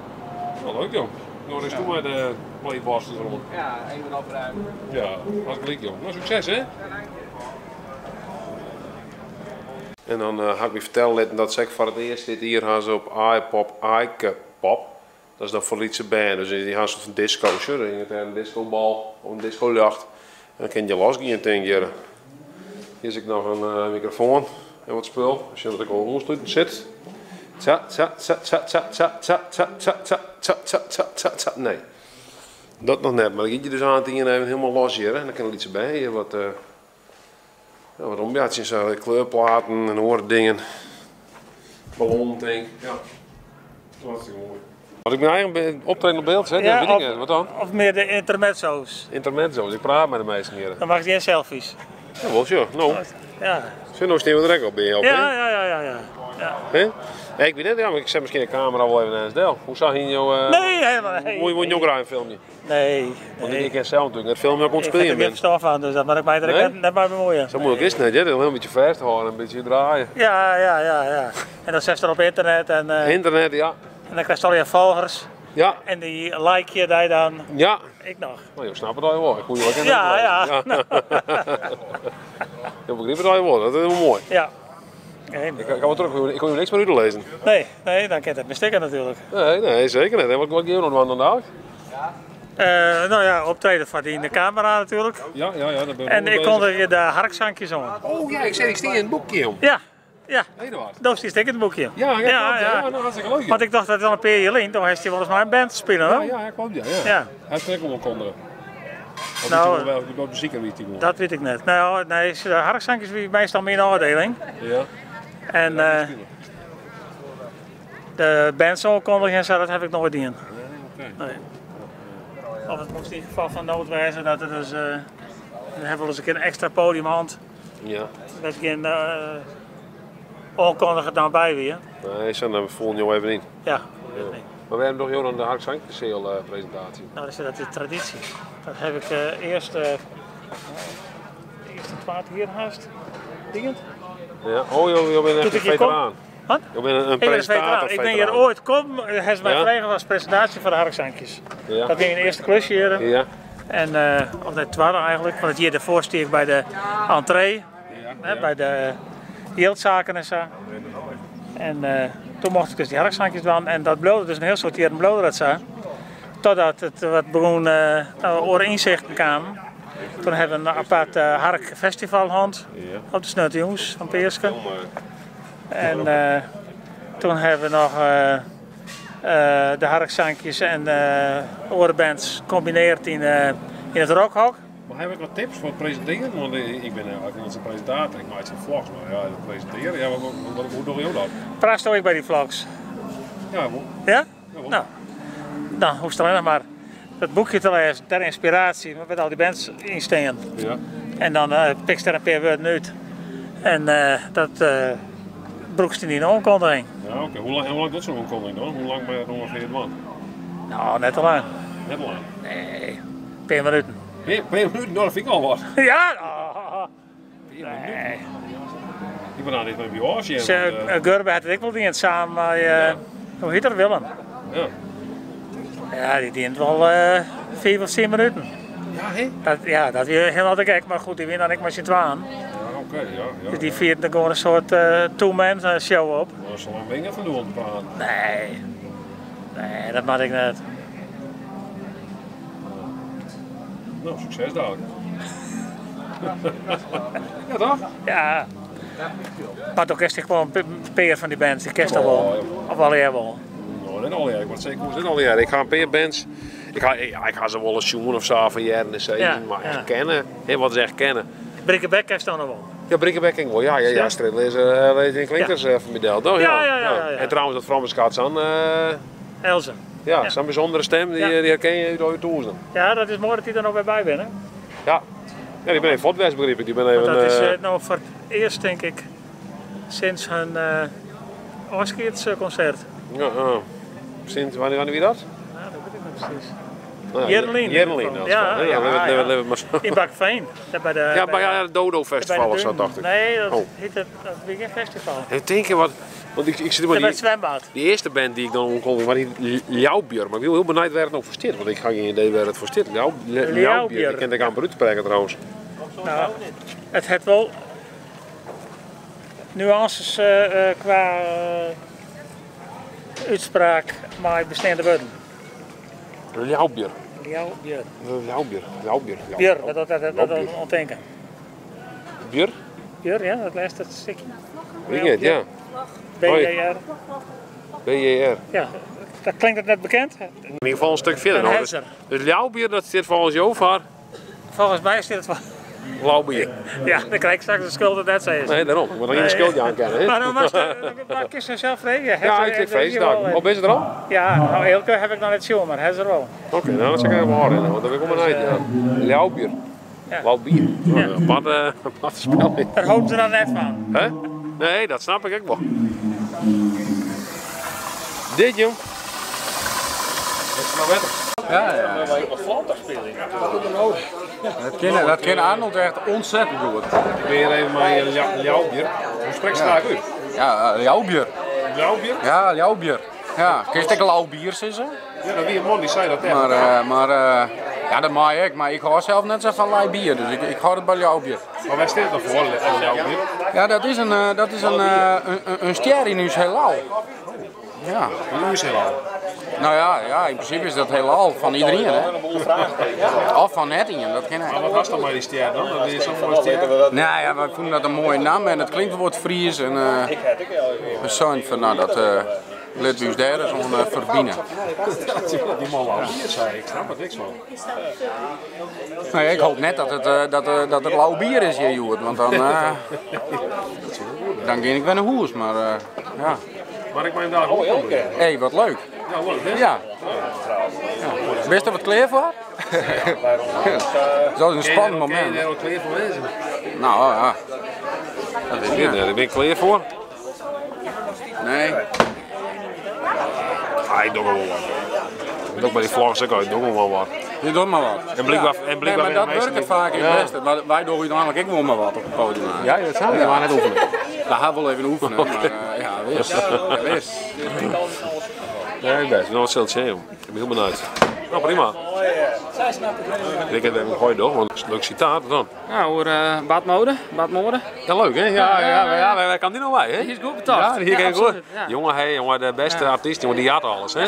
Nou, leuk joh. Nou, dus toen maar de playbasts rond. Ja, even opruimen. Ja, hartstikke leuk joh. Nou, succes hè? En dan ga ik me vertellen dat ze voor het eerst dit hier gaan ze op iPop, iPop. Dat is dan voor Lietse band. Dus die gaan ze van disco, een discobal of een discojacht. Dan kan je losgaan tegen je. Hier zit nog een microfoon en wat spul. Als je dat ook al ongesluiten zit. Nee. Dat nog net, maar dan giet je dus aan tegen even helemaal los hier. En dan kan er iets bij. Hier wat omjaatjes, kleurplaten en oordingen. Ballon, denk ik. Ja. Hartstikke mooi. Als ik mijn eigen optreden op beeld zet, dan weet ik het. Wat dan? Of meer de intermezzo's. Intermezzo's, ik praat met de meesten hier. Dan mag je geen selfies. Ja, wel zo. Nou. Ja. Zullen we sneeuw direct op bij je? Ja. Nee, ik weet niet, ja, maar ik zet misschien de camera wel even naar het deel. Hoe zag je in jouw... Nee, helemaal niet. Moet je ook graag een filmpje? Nee. Want ik ken zelf natuurlijk het filmpje ook Ik ontspelen. heb er geen verstand van, dus dat mag ik mij er net maar bemoeien. Zo moeilijk is het net, hè? Heel een beetje vast houden, een beetje draaien. Ja. En dan zet je er op internet en... Internet, ja. En dan krijg je al je volgers. Ja. En die like je daar dan. Ja. Ik nog. Nou, je snapt het al je woord. Ik moet je wel Ja. Je begrijpt het al je woord, dat is helemaal mooi. Ja. Ik ga wel terug, ik kon je niks meer lezen. Nee, dan kan het mistikken natuurlijk. Nee, zeker niet. En wat geef je nog aan de dag? Nou ja, optreden van die in de camera natuurlijk. Ja, dat ben ik. En ik kon er de harkzankjes om. Oh ja, ik stik in het boekje om. Ja. Eduard. Dat is die in het boekje. Ja, nou, hartstikke leuk. Want ik dacht dat het al een paar jaar geleden, toen heeft hij wel eens maar een band te spelen, hè? Ja, klopt, ja. Hij trekt hem ook onder. Nou, wel muziek weet hij gewoon. dat weet ik niet. Nou, nee, de harkzankjes wie meestal meer een afdeling. Ja. En de bandsoonkondiging, dat heb ik nooit in. Nee. Of het moest in geval van nood wezen dat het dus... we hebben wel eens een keer een extra podiumhand. Ja. Dat geen onkondigen dan bij weer. Nee, dan volgen jou even in. Ja. Maar we hebben nog heel aan de Harkzankjeseel presentatie. Nou, dat is de traditie. Dat heb ik eerst de tweede hier haast. Dingend. Ja, oh, je bent echt een veteraan. Wat? Je bent een presentator. Ik ben hier ooit gekomen, hebben ze mij gekregen als presentatie van de harkzankjes. Ja. Dat ging in de eerste klusje hier. Ja. En, of de tweede eigenlijk, want het hier daarvoor steek bij de entree, bij de Yieldzaken en zo. En toen mocht ik dus die harkzankjes doen en dat bloedde dus een heel soort jaren bloedde dat zo. Totdat het wat begon oren inzichten kwamen. Toen hebben we een apart harkfestivalhand op de Snutjongs van Peersken. En toen hebben we nog de harkzankjes en orenbands gecombineerd in het rockhok. Maar heb ik wat tips voor het presenteren? Want ik ben eigenlijk onze presentator, ik maak zijn vlogs, maar ja, het presenteren, ja, hoe doe je dat? Praat ook bij die vlogs? Ja, wel. Ja? Nou, dan hoef je alleen maar het boekje te lezen, ter inspiratie, met al die bands in staan. Ja. En dan pik je er een paar woorden uit. En dat broekst in die onkondiging. Ja, oké. Hoe lang doet zo'n onkondiging dan? Hoe lang ben je het ongeveer het man? Nou, net te lang. Net te lang? Nee, een paar minuten. Een paar minuten? Nou, dat vind ik al wat. Ja? Nee. Ik ben aan dit met bij Oosje. Gurbe had het ik wel dient samen met, hoe heet dat, Willem? Ja. Ja, die dient wel 4 of 10 minuten. Ja, hè? Dat is helemaal te gek, maar goed, die wint dan ik maar z'n twaalf. Ja, oké, ja. Dus die viert dan gewoon een soort two-man show op. Dat is zo lang ben je even doen te praten. Nee, dat mag ik niet. Nou, succes dadelijk. Ja, toch? Ja. Maar toch is hij gewoon een peer van die bands, die kent dat wel. Of al jij wel. Nou, net al jaar. Ik wat zeker hoe is het al jaar. Ik ga een paar bands. Ik ga ze wel eens zoen of zo van jaren en zeven, maar echt kennen. Wat is echt kennen? Brikkenbeck heeft dan nog wel. Ja, Brikkenbeck wel. Ja, Street lezen in Klinkers van Midel, toch? Ja. En trouwens, dat Frans gaat aan. Elze. Ja, zo'n bijzondere stem, die herken je door je toezen. Ja, dat is mooi dat hij er nog weer bij bent, hè? Ja. Ja, die ben even fotwest begrepen. Die ben even. Dat is nou voor het eerst, denk ik, sinds hun afscheidsconcert. Ja, sinds wanneer wie dat? Ja, dat weet ik niet precies. Jerlin. In Bakveen. Ja, het Dodo Festival of zo, dacht ik. Nee, dat heet het Weekend Festival. Ik denk wat. Want ik zit maar het zwembad. Die eerste band die ik dan omkom, maar die Ljouwbjörn. Maar ik wil heel benieuwd waar het nog voor zit, want ik ga geen idee waar het voor zit. Ljouwbjörn. Ik ken de Amber uitspreken trouwens. Nou, het heeft wel nuances qua uitspraak, maar bestaande woorden. Ljouwbjörn. Ljouwbier. Bier. Dat ontdenken. Bier? Bier, ja, dat laatste stukje. Weet je het, ja. BJR. BJR. Ja, dat klinkt het net bekend. In ieder geval een stuk verder. Een Nou, dus Ljouwbier, dat zit volgens jou waar? Volgens mij zit het van. Lauwbier. Ja, dan krijg ik straks de schuld dat net zei. Nee, daarom. Ik moet er geen schuldje aan kennen. Maar dan kies je zelf rekenen. Ja, ik heb feestdag. Of is het er al? Ja, nou Eelke heb ik nog niet zien, maar hij is er wel. Oké, nou dat zeg ik even horen, want dat heb ik om een uit. Ljouwbier. Ja. Lauwbier. Ja. Wat spel is. Daar houden ze dan net van. Hè? Nee, dat snap ik ook wel. Dit jong. Dat is nou wetter. Ja. Dat kan Arnold echt ontzettend goed. Weer even mijn Ljouwbier. Hoe spreek je het uit? Ja, Ljouwbier. Ljouwbier? Ja, Ljouwbier. Ja, kun je het Lauwbier zeggen? Ja, dat wie een man die zei dat echt. Ja, dat mag ik, maar ik hou zelf net zo van Ljouwbier, dus ik hou het bij Ljouwbier. Maar waar staat het voor, Ljouwbier? Ja, dat is een ster in ons heelal. Ja. In ons heelal? Nou ja, in principe is dat heelal van iedereen, hè. Of van Hettingen, dat ken ik. Maar wat was dan maar die ster dan? Dat is zo'n mooie ster. Nou ja, wij vonden dat een mooie naam en het klinkt wat Fries en we zijn van nou dat let ons daar eens om verbinden. Die man al bier zei, ik snap het niks van. Nou ja, ik hoop net dat het lauw bier is hier, Joert, want dan ga ik wel naar huis, maar ja. Maar ik ben daar ook op. Hé, wat leuk. Ja, leuk hè? Ja. Best er wat klaar voor? Dat is een spannend moment. Ken je er wat klaar voor wezen? Nou ja. Dat weet ik niet, daar ben ik klaar voor. Nee. Ah, ik doe wel wat. Ik doe bij die vlogs ook uit, ik doe wel wat. Je doet maar wat. En blijkbaar nee, maar dat werkt het vaak in het beste. Wij doen uiteindelijk ook wel maar wat op het podium. Ja, dat zou je maar net oefenen. Daar gaan we wel even oefenen, maar ja, wees. Ja, ik ben nog wat zien, joh. Ik ben heel benieuwd. Nou, prima. Ik heb even gegooid toch, want het is een leuk citaat dan. Ja, hoor, badmode. Ja, leuk hè? Ja, wij kan die nog bij hè? Die is goed betaald. Ja, die ging goed. Ja. Jongen, de beste artiest, jongen, die had alles hè?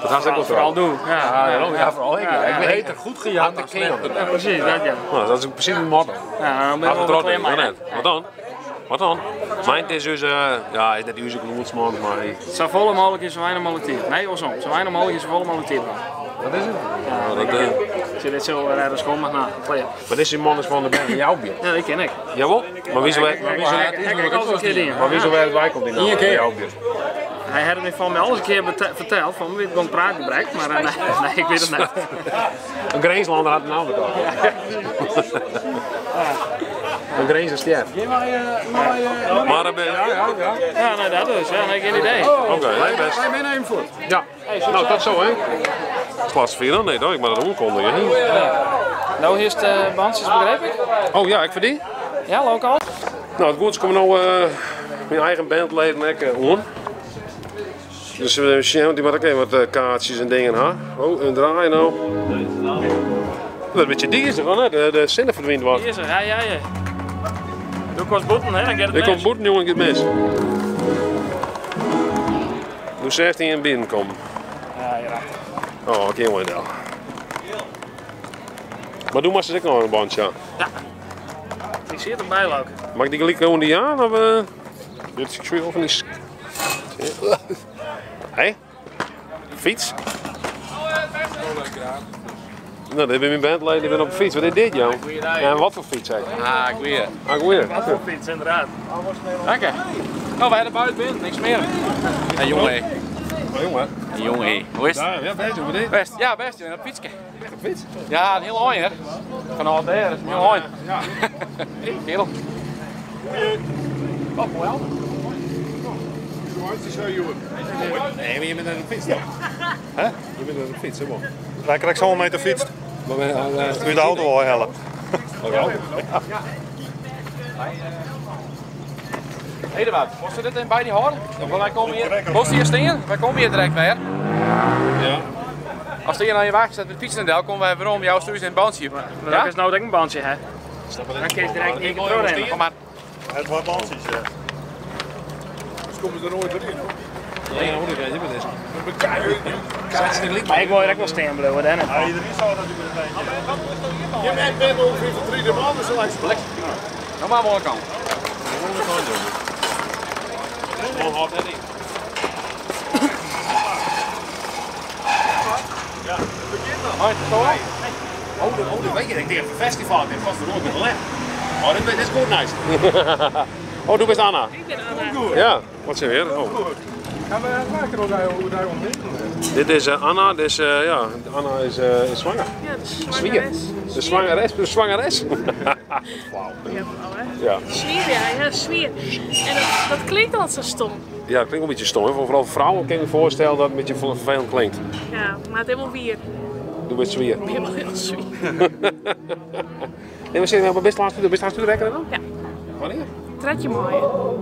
Dat gaat ook wel vooral doen. Ja, vooral ik. Ik ben beter goed gejat dan ja, precies, dat ja. Nou, dat is precies mijn motto. Ja, dan ben ik wel een klein man. Wat dan? Mijn is dus, ja, is net uw genoemdsman, maar... Het zou volle mogelijk is, zo weinig mogelijk tijd. Nee, of zo. Zo weinig mogelijk is, zo volle mogelijk tijd. Wat is het? Ja, ik zit dit zo ergens gewoon maar na. Maar deze man is van de band Ljouwbier. Ja, die ken ik. Jawel? Maar wie zo werkt wij komt in de Ljouwbier? Hij had het van mij al eens een keer verteld, van wie het gewoon praatgebrek, maar nee, ik weet het niet. Een Greenslander had een naam betaald. Een Greense ster. Maar dan ben je... Ja, nee, dat is. Ja, nee, geen idee. Oké, nee, best. Wij zijn even voor. Ja, nou dat zo hè. Plaats 4 dan? Nee, dan ik maar dat omkondigen. Nou, hier is de bandjes, begrijp ik. Oh ja, ik verdien. Ja, lokaal. Nou, het goeds komen nou mijn eigen bandleden on. Dus we zien die wat ook even wat kaartjes en dingen ha. Oh, een draai nou. Dat een beetje die is er gewoon hè, de zinnen verdwijnt wat. Die is er, ja. Doe kost boeten hè, dan gaat het mis. Ik kom boeten jongen, ik het mis. Hoe 16 in binnenkomen. Ja. Oh, oké mooi nou. Maar doe maar eens ik nog een bandje ja. Ja. Ik zie het erbij ook. Mag ik die gelijk gewoon die aan of dit is ik of niet? Hé? Fiets? Nou, dit ben mijn bandleden, die ben op de fiets. Wat is dit, joh? Ja, en wat voor fiets eigenlijk? Ah, ik weet het. Ah, ik weet het. Wat voor fiets, inderdaad. Dank. Nou, wij hebben buiten binnen, niks meer. Hé, jongen. Jongen, hoe is het? Ja, best, hoe dit? Best, ja, best, een fietsje. Echt een fiets? Ja, een heel hooi, hè. Vanaf daar, dat is een heel hooi. Ja. Kerel. Oh, wel. Nee, maar je bent aan de fiets toch? Hè? Je bent aan de fiets, hè man? Wij krijgen zo'n meter fiets. U de auto wel helpen. Hé, wat? Moest je dit in bij die horen? Wij komen hier. Moest hier staan? Wij komen hier direct weer. Ja. Als je hier aan je wagen staat met fietsen en del, komen wij weer om jou sturen in een bandje. Maar dat is nou denk ik een bandje, hè? Dan kun je direct één keer terugnemen. Kom maar. Het wordt bandjes, ja. Dus komen ze er nooit erin hoor. Maar ik wil direct wel staan blijven, hè? Je bent ongeveer van 3 man, dus lijkt het lekker. Dan maar wel kan. Ja, het begint dan. Oh, dat weet je, ik denk een festival, dit was er nooit met leg. Oh, dit is goed nice. Oh, du bist Anna. Ik ben Anna. Ja, wat zijn we weer? Oh. Gaan we maken hoe daar ontdekt? Dit is Anna, dus ja, Anna is zwanger. Ja, de zwangeres. De zwangeres, de zwangeres. Wauw. Ja. Zwier, ja, zwier. En dat klinkt al zo stom. Ja, dat klinkt een beetje stom. Hè? Vooral voor vrouwen kan ik me voorstellen dat het een beetje vervelend klinkt. Ja, maar het helemaal wier. Doe bent zwier. Helemaal heel zwier. En we zitten best laatst toe rekken dan? Ja. Wanneer? Tred je mooi.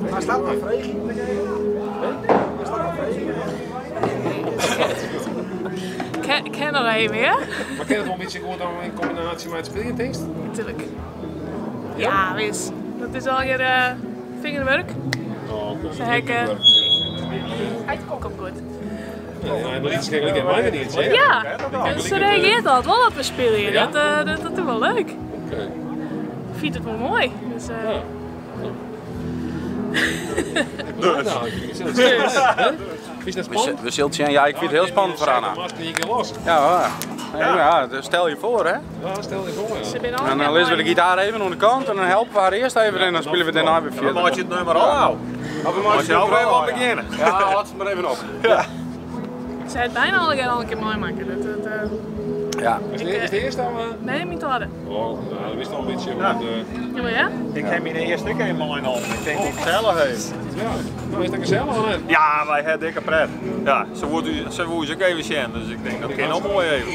Waar staat mijn vreeging? Ik ken nog even, ja? Maar ken het wel een beetje goed dan in combinatie met het speeltekst? Natuurlijk. Ja, wees. Dat is al je vingerwerk. Ze hekken. Het komt goed. Ja, maar iets kijk ik mij niet. Ja, en ze reageert altijd wel op een spelen. Ja? Dat is wel leuk. Okay. Ik vind het wel mooi. Dus, We zullen zien, ja, ik vind het heel spannend voor Anna. Ja, ja, stel je voor, hè? Ja, stel je voor. En dan lezen we de gitaar even aan de kant en dan helpen we haar eerst even en dan spelen we daarna weer verder. Dan maak je het nummer al aan. Of we maken het even al beginnen. Ja, laat het maar even op. Ja. Ik zei het bijna al een keer mooi maken. Ja. Is de eerste al? Nee, niet te harde. Oh, dat wist al een beetje. Ja, maar ja? Ik heb mijn eerste keer in mijn hand. Ik denk dat het gezellig is. Ja, nou is dat gezellig aan het. Ja, wij hebben dikke pret. Ja, ze wordt ook even zien, dus ik denk dat het nog mooi even.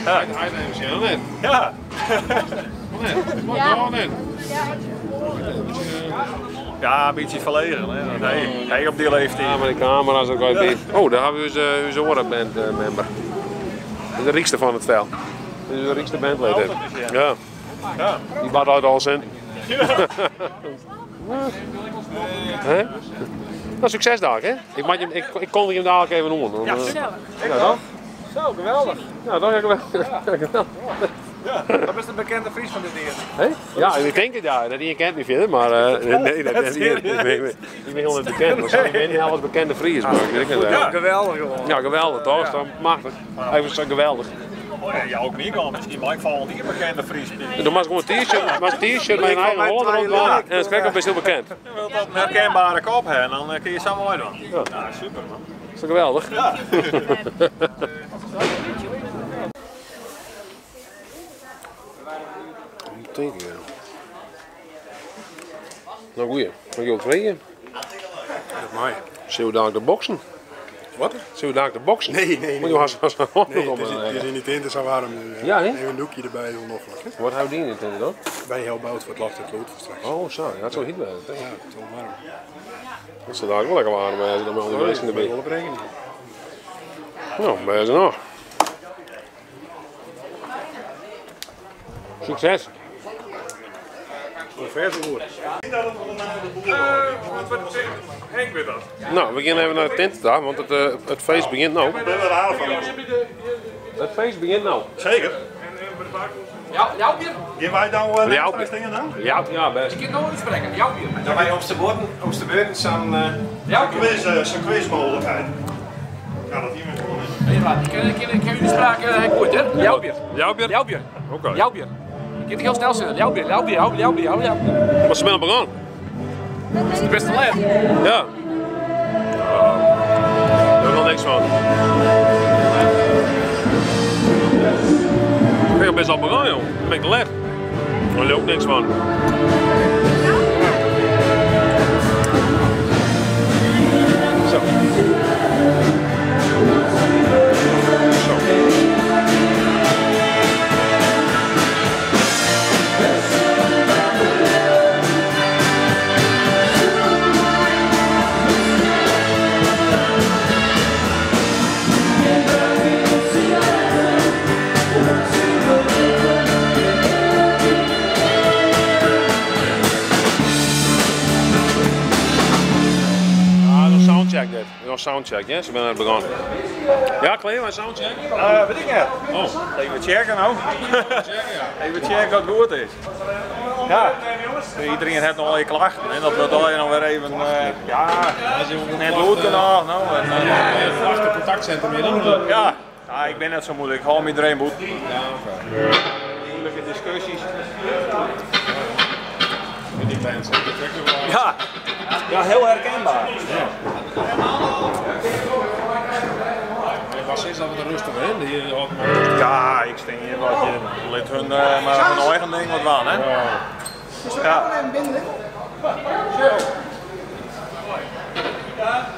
Ja. Hij even zien, hè? Ja. Ja, een beetje verlegen, hè. Hij op die leeftijd. Ja, maar de camera's ook wel beter. Oh, daar hebben we onze Orenband member. De rijkste van het stel. Dit is de rijkste bandlid. Ja. Ja. Die bad uit al zijn. Hè? Nou, succesdag, hè? Ik kondig hem dadelijk even om. Ja, gezellig. Ja, dan? Zo, geweldig. Ja, dan ga ik wel. Ja, dat is de bekende Fries van dit eerste. Hey? Ja, ik denk het ja. Dat je kent niet veel, maar nee, dat is niet. Ik ben heel niet bekend. Dat zijn niet heel wat bekende Fries, maar ik denk het. Ja, geweldig gewoon. Ja, geweldig toch? Dat is machtig. Even zo geweldig. Oh ja, ja, ook niet gewoon misschien, maar ik val niet bekende Fries. Dan mag gewoon een t-shirt met een eigen Hollander rondlopen en dat is best heel bekend. Je wilt dat een herkenbare kop hebben, dan kun je samen mooi doen. Ja, super man. Dat is toch geweldig? Ja. Denk ik. Nou goeie, mag je ook vregen? Dat mij. Zullen we daar de boksen? Wat? Zullen we daar de boksen? Nee. Maar je was nee, het is niet in, het is zo warm nu. Ja, hè? Even een doekje erbij doen nog. Wat houdt die in het dan? Bij heel bout voor het lacht het lood voor straks. Oh, zo. Ja, het is wel hit bij het. Ja, het is wel warm. Dat is daar ook wel lekker warm als je dan met al die mensen erbij. Wel op regen. Nou, bij ze nog. Succes! Hoe ver zo goed? Henk weet dat. Nou, we gaan even naar de tent staan, want het feest begint nou. Het feest begint nou. Zeker. Ja, jouw bier. Gaan wij dan jouw dingen dan? Ja, best. Ik kan nog iets spreken. Jouw bier. Dat wij op de beurt zo'n quizmogelijkheid. Ga dat hier met gewoon Ik ken jullie spraak goed, hè? Jouw bier. Jouw bier? Jouw bier. Oké. Jouw bier. Ik kan het heel snel zeggen. Jouw bier, jouw bier, jouw bier, jouw bier. Maar ze zijn begonnen. Dat is de beste lijn. Ja. Daar heb ik nog niks van. Ik ben best al begonnen, joh. Dan ben ik lef. Daar heb ik ook niks van. Zo. Soundcheck dit. nog soundcheck, ja? Ze zijn net begonnen. Ja, klaar, maar soundcheck? Weet ik niet. Oh. Even checken nou. Even checken wat goed is. Ja, iedereen heeft nog wel klachten en dat moet je nog weer even, net loodje nog. Achter contactcentrum hier dan? Ja, ik ben net zo moeilijk, ik haal me iedereen boet. Moeilijke discussies. Met die bands, ja, heel herkenbaar. Wat is dat wat rustig in? Ja, ik sting hier wat je liet hun maar hun eigen ding wat waan, hè? Ja.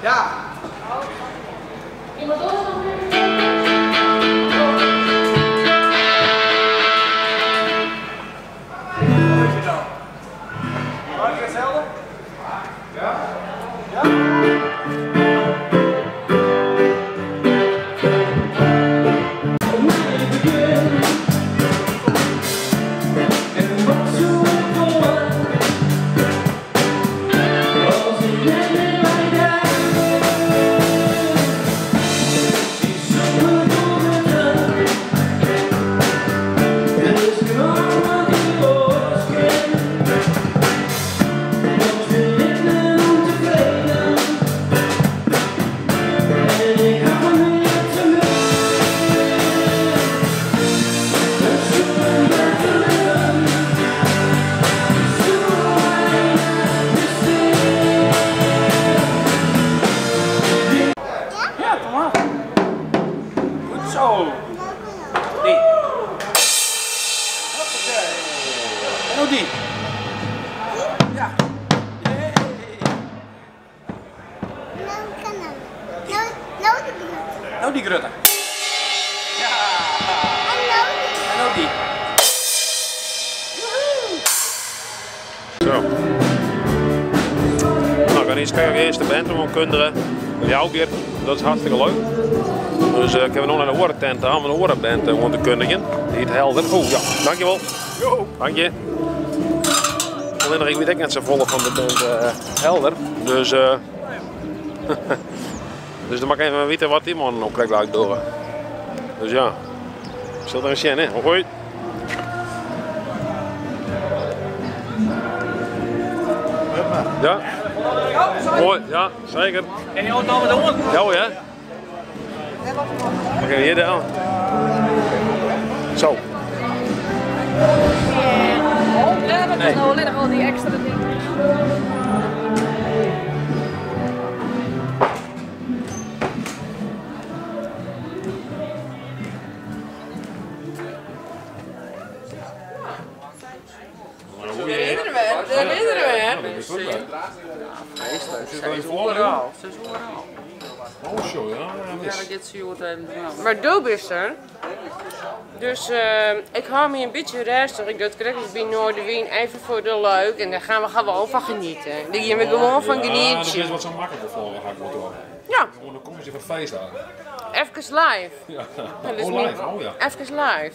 Ja. Mag ik hetzelfde? Ja? Ja? Nou die grutte. Ja. En ook die. Zo. Nou, ik ga eens kijken eerst de band om kunderen. Jou Geert, dat is hartstikke leuk. Dus ik heb nog naar de orentent aan, een orenband om te kundigen. Die heet Helder. Oh ja, dankjewel. Jo. Dank je. Alleen nog, ik weet ook net zo vol van de band Helder. Dus dus dan mag ik even weten wat die man nog krijgt door. Dus ja, zult er eens zien, hè? Hoi. Ja? Mooi, ja, zeker. En je houdt nou met de hond? Ja, ja. Mag ik hier dan? Zo. Ja, dat is nou alleen nog al die extra dingen. Oh, zo, ja. Maar doe bist er. Dus ik hou me een beetje rustig. Ik doe het krijg bij Noorderwien even voor de leuk en daar gaan we gewoon van genieten. Daar gaan we gewoon van genieten. Ja, dat is wat zo makkelijk voor ga ik wel doen. Ja. Dan kom je van feest aan. Even live. Ja. Dus Oh, live, oh ja. Even live.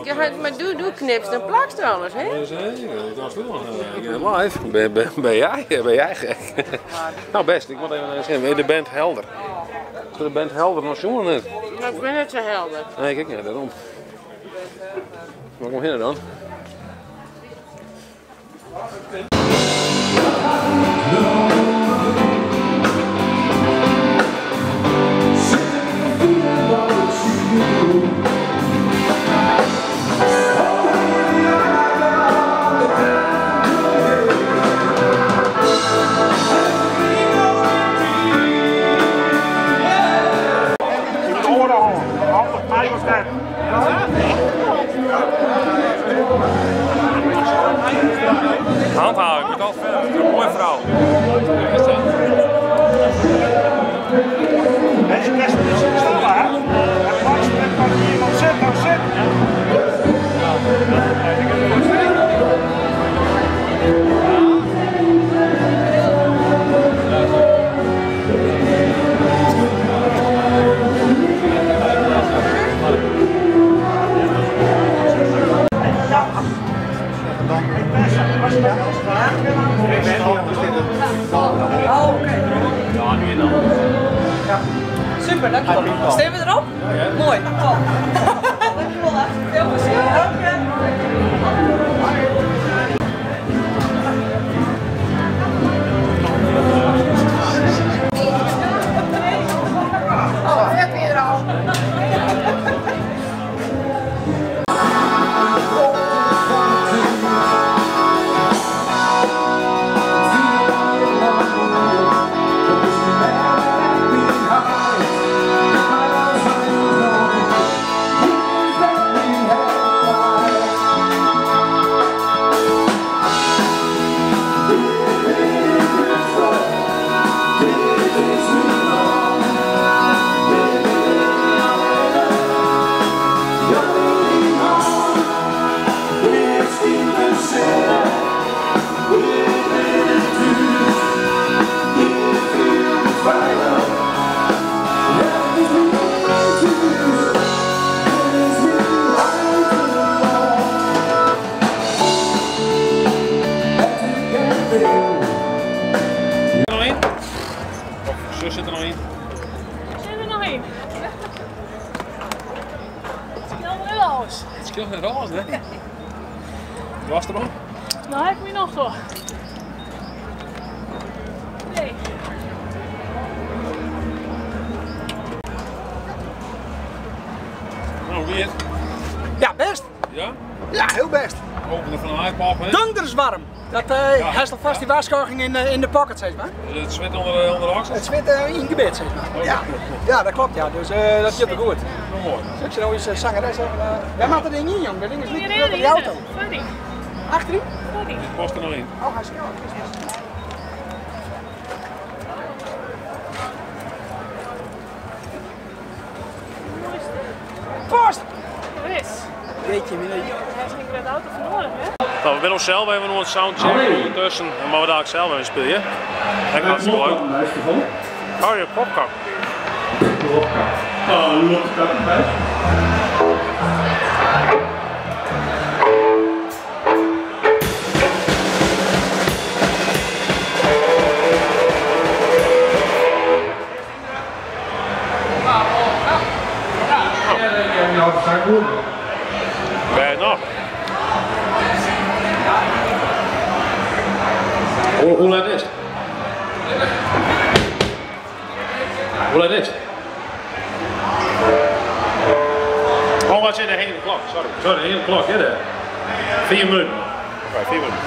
Ja, live. Maar doe knips en plakst anders, hè? Dat is wel live. Ben jij gek? Nou best, ik moet even zeggen, de band Helder. Is de band Helder nog jongen net? Ik ben net zo helder. Nee, kijk niet, daarom. Waar kom je dan? Handhaven, ik moet al verder. Een mooie vrouw. Deze kerst is het staan, hè? En langs met kan iemand zitten, nou zit. Oh, oké. Ja, nu dan. Super, dankjewel. Staan we erop? Mooi. Oh. Dankjewel, hè. Veel plezier. Dank je. Oh, vet weer al. Zit er nog in? Zit er nog in? Het scheelt net alles. Het scheelt net alles, hè? Was er nog? Nou heb ik me nog toch. Nee. Nou, weer. Ja, best. Ja? Ja, heel best. Openen van een iPad, hè? Donders warm. Dat hij staat vast die waarschuwing in de pocket, zeg maar. Het zwet onder de aksel? Het zwet in gebed, zeg maar. Ja. Ja, dat klopt, ja. Dus dat zit er goed. Mooi. Dus ik zou nou eens zangeres zeggen. Wij maken dat ding in, jong. Dat ding is niet terug op die auto. Funny. Achterin? Funny. Past er nog in. Oh, hij is koud. Post! Chris. Weet je, meneer. Hij is niet met de auto verloren, hè? Nou, we zijn nog zelf even nog een soundcheck ondertussen. En maar we daar zelf even spelen. Dat gaat hartstikke leuk. Oh, je popcorn. Oh, loopt dat erbij? Bijna. Hoe laat is het? Hoe laat is het? Oh, wat zit er? 1 klok. Sorry, 1 klok. Ja, 4 minuten. Oké, 4 minuten.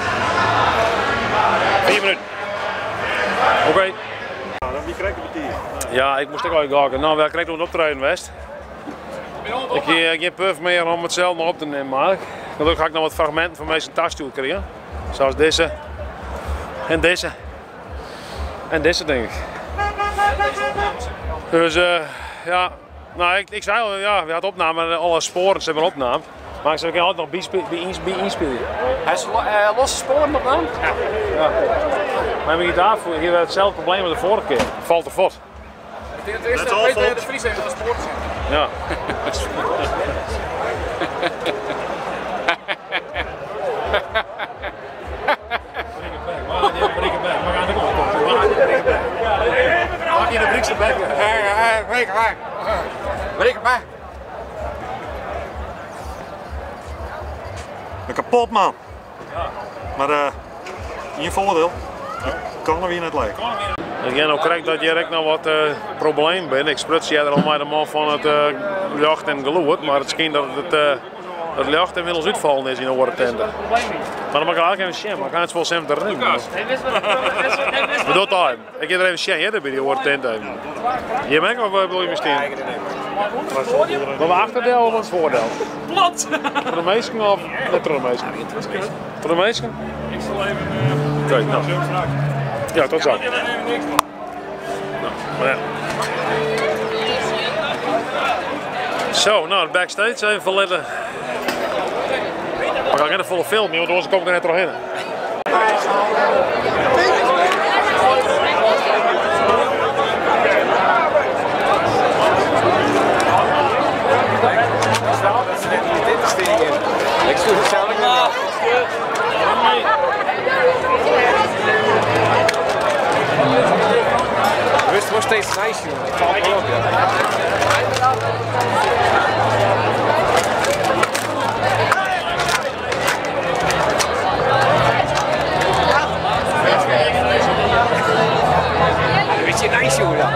4 minuten. Oké. Wie krijgt het hier? Ja, ik moest ook wel kijken. Nou, wij krijgen een optreden, West. Ik heb geen puff meer om het zelf nog op te nemen, maar gelukkig ga ik nog wat fragmenten van mijn tas toe krijgen. Zoals deze. En deze. En deze, denk ik. Dus ja, nou ik zei al, ja, we hadden opname, alle sporen zijn wel opname. Maar ik zei, ik kan altijd nog inspelen. Hij is losse sporen op dan? Ja. Maar mijn gitaar, hier werd hetzelfde probleem als de vorige keer. Valt er vod. Ik denk dat het eerste Peter de Vries heeft aan de sporen zien. Ja. Maak je de Briekse bek? Breek erbij. Kapot, man. Maar in je voordeel kan er weer net leuk. Ik heb nog krijg dat je nog wat probleem bent. Ik spruts je er al maar de man van het jacht en geloerd, maar het schijnt dat het jacht inmiddels uitvallen is in de tenten. Maar dan mag ik eigenlijk even zien, maar ik ga het wel even erin. Wat doet dat? Ik heb er even zien, bij die tenten. Je merkt of wil je misschien? Maar we achterdeel of het voordeel? Plat! Voor de meesten of net voor de meesten? Voor de meesten? Ik zal even... Kijk, nou. Ja, tot zo. Nou, maar ja. Zo, nou, de backstage even verleiden. We gaan net een volle film, joh, dus ik kom er net doorheen. Ik stuur het zelf niet. nice jongen. Dat valt wel op, ja. Weet je, nice jongen dan.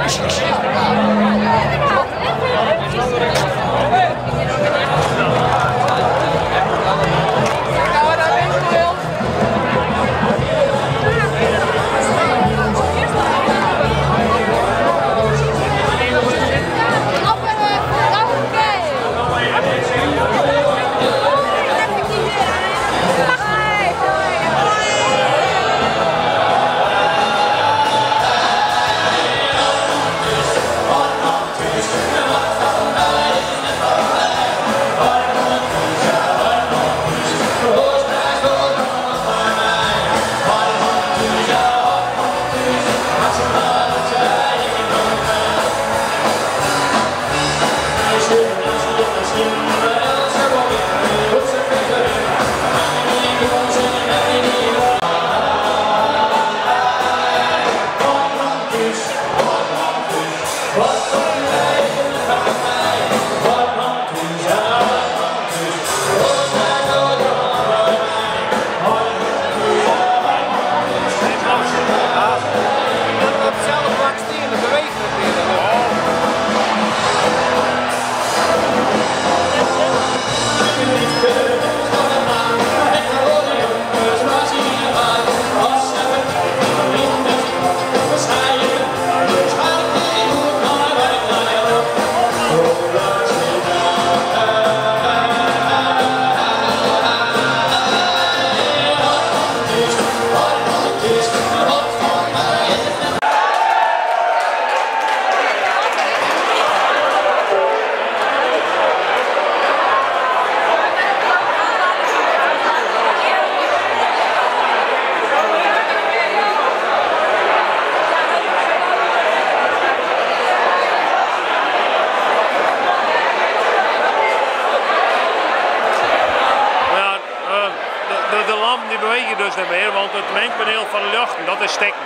Die bewegen dus niet meer, want het mengpaneel van de lucht, dat is stikken.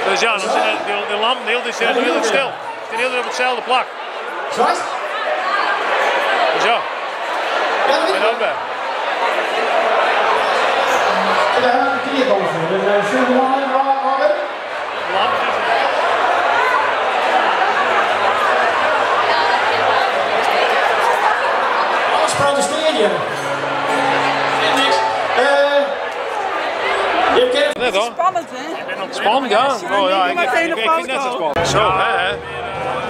Dus ja, de lamp is heel stil. Het is heel op hetzelfde plak. Dus ja, en dat bij. Alles protesteer je. Net hoor. Spannend, hè? Spannend, ja. Oh, ja, ik vind het net zo spannend. Zo, hè.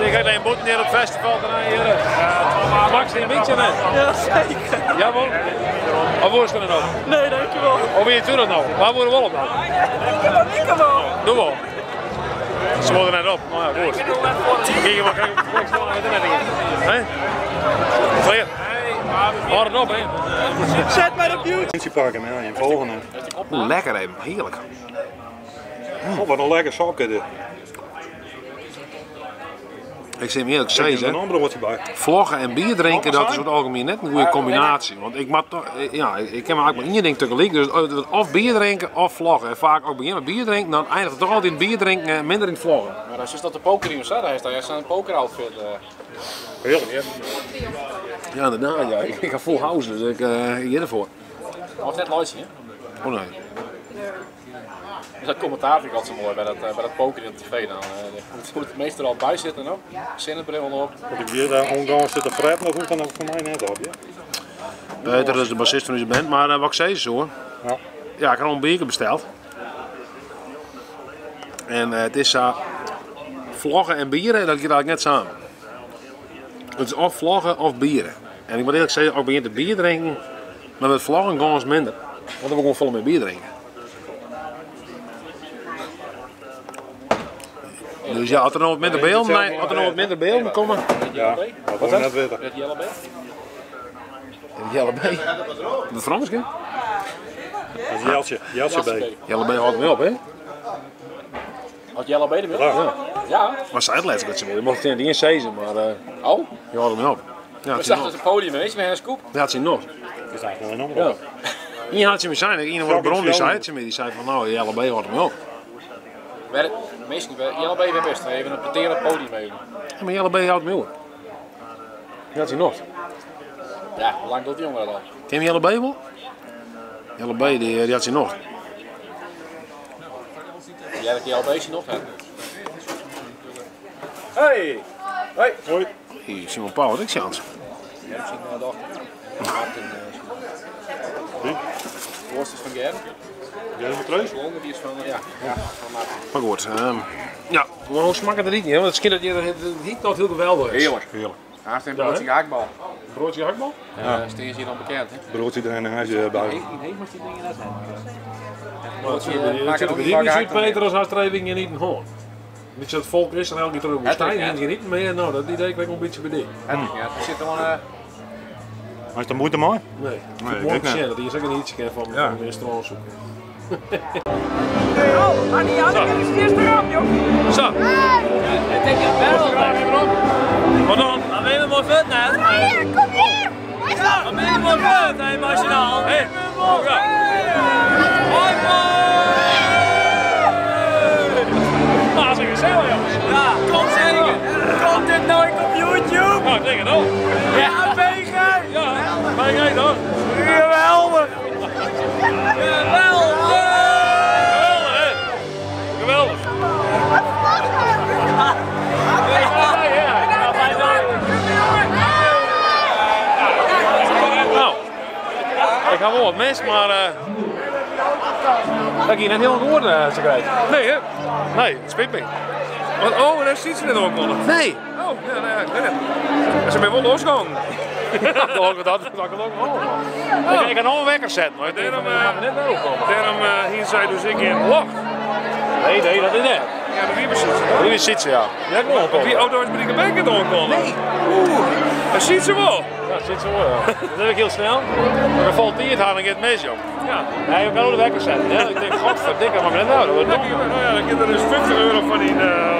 Ik ga alleen boeten neer op het festival. Max, die een beetje net. Ja, zeker. Jawel. Of woord kunnen nou? Nee, dankjewel. Of wie je doet dat nou? Waar worden we wel op nou? Ik kan wel. Doe wel. Ze worden net op. Nou ja, goed. Kijk maar, kijk met de netting. Hé? Vleer. Houd het op, hè. Zet mij op YouTube. Je pakken, hè. Je volgende. Lekker even, heerlijk. Oh, wat een lekker sokje dit. Ik zeg hem eerlijk zeggen, vloggen en bier drinken, dat is over het algemeen net een goede combinatie. Want ik mag toch, ja, ik ken maar één ding tegelijk, dus of bier drinken of vloggen. En vaak ook beginnen met bier drinken, dan eindigt het toch altijd in bier drinken en minder in het vloggen. Maar als je dat de poker in staat, hij heeft een poker outfit. Heel ja. Ja, inderdaad, ja. Ik ga full house, dus ik hier ervoor. Mag net luisteren, hè? Oh nee. Dus dat commentaar vind ik altijd zo mooi bij dat poker in de tv. Dan moet het meestal al bij zitten nog. Zinnenbril op. Wat ik weer daar ondanks zit te fretten, of hoe kan dat voor mij net op, ja? Peter is de bassist van deze band, maar wat ik zei zo hoor. Ja. Ja, ik had al een beker besteld. En het is vloggen en bieren, dat gaat net samen. Het is of vloggen of bieren. En ik moet eerlijk zeggen, als ik begin te bier drinken, maar met vloggen gaan is minder. Want dan wil ik gewoon vol met bier drinken. Dus ja, als er nog wat minder beelden komen. Ja, dat wil ik net weten. Het Yellow Bay? Het Yellow Bay? Dat Franske? Dat is Jeltje Bay. Yellow Bay houdt me op, hè? Had Yellow Bay er wel? Ja. Ja. Maar zij het laatst dat ze willen. Mocht het niet in season, maar oh? Je houdt me op. Ja, we zaten op het podium, weet je, met een scoop. Dat had ze nog. Dat is eigenlijk nog een omroep. Hier had ze me zijn, een van de bron die zei het ze me, die zei van nou, Yellow Bay houdt me op. Meestal Jelle B weer best, even een peterend podium mee. Ja, maar Jelle B houdt me op. Die had hij nog. Ja, hoe lang doet die jongen dat al? Ken je Jelle B wel? Jelle B die had hij nog. Jij hebt Jelle B nog? Hey! Hoi! Hoi! Hey, Simon Pauw, wat ik chance. Ja, misschien de dochter. Wie? De worst is van Gern. Jij bent Treus? Die is van, ja, van Martin. Maar goed, ja, hoe smaakt het er niet? Want het schiet dat je niet tot heel geweldig is. Heerlijk. Haast een broodje gehaktbal. Broodje gehaktbal? Ja, Steen is hier dan bekend, hè? Broodje erin en huisje bij. In Heemers die dingen net zijn. Het is niet zo beter als Australië niet een hoorn. Niet zo het volk is en elke keer terug op de woestijn en niet meer. Nou, dat idee krijg ik een beetje bij dit. Ja, er zit gewoon... Maar is dat moeite mooi? Nee, ik niet. Dat is ook niet iets van de restaurant zoeken. Oh, Annie, Anneke is eerst erop, joh. Zo. Ik denk dat wel. Wat dan? Dan ben je mooi vet, hè? Ryan, kom hier! Dan ben je mooi vet, hè, machinaal. Hé, hoi, Ah, dat is gezellig, jongens. Ja, kom zeker. Komt dit nooit op YouTube? Nou, ik denk het ook. Ja, BG! Ja, BG dan. Geweldig! Geweldig! Geweldig! Nou, ik ga wel wat mis, maar Dat je net heel goed ze krijgt. nee, hè? Nee, het spijt me. Oh, en daar ziet ze net ook nog. Nee! Oh, nee. Ze zijn wel losgegaan. Dat kan ook wel. Ik kan nog een wekker zetten, maar Daarom net wel opkomen. hier zei dus ik in lach. Nee, dat is net. Ja, de wie zit ze? Wie zit ze, ja. Dat kan wel Op die auto is met die bekken doorkomen. Nee. Dat ziet ze wel. Ja, dat zit zo wel. Dat heb ik heel snel. Maar dan valt die het aan en gaat mis, joh. Ja. Nee, je kan ook de wekker zetten. Ja, ik denk, godverdikke, maar net nou. Nou ja, dan gaat er dus 50 euro van die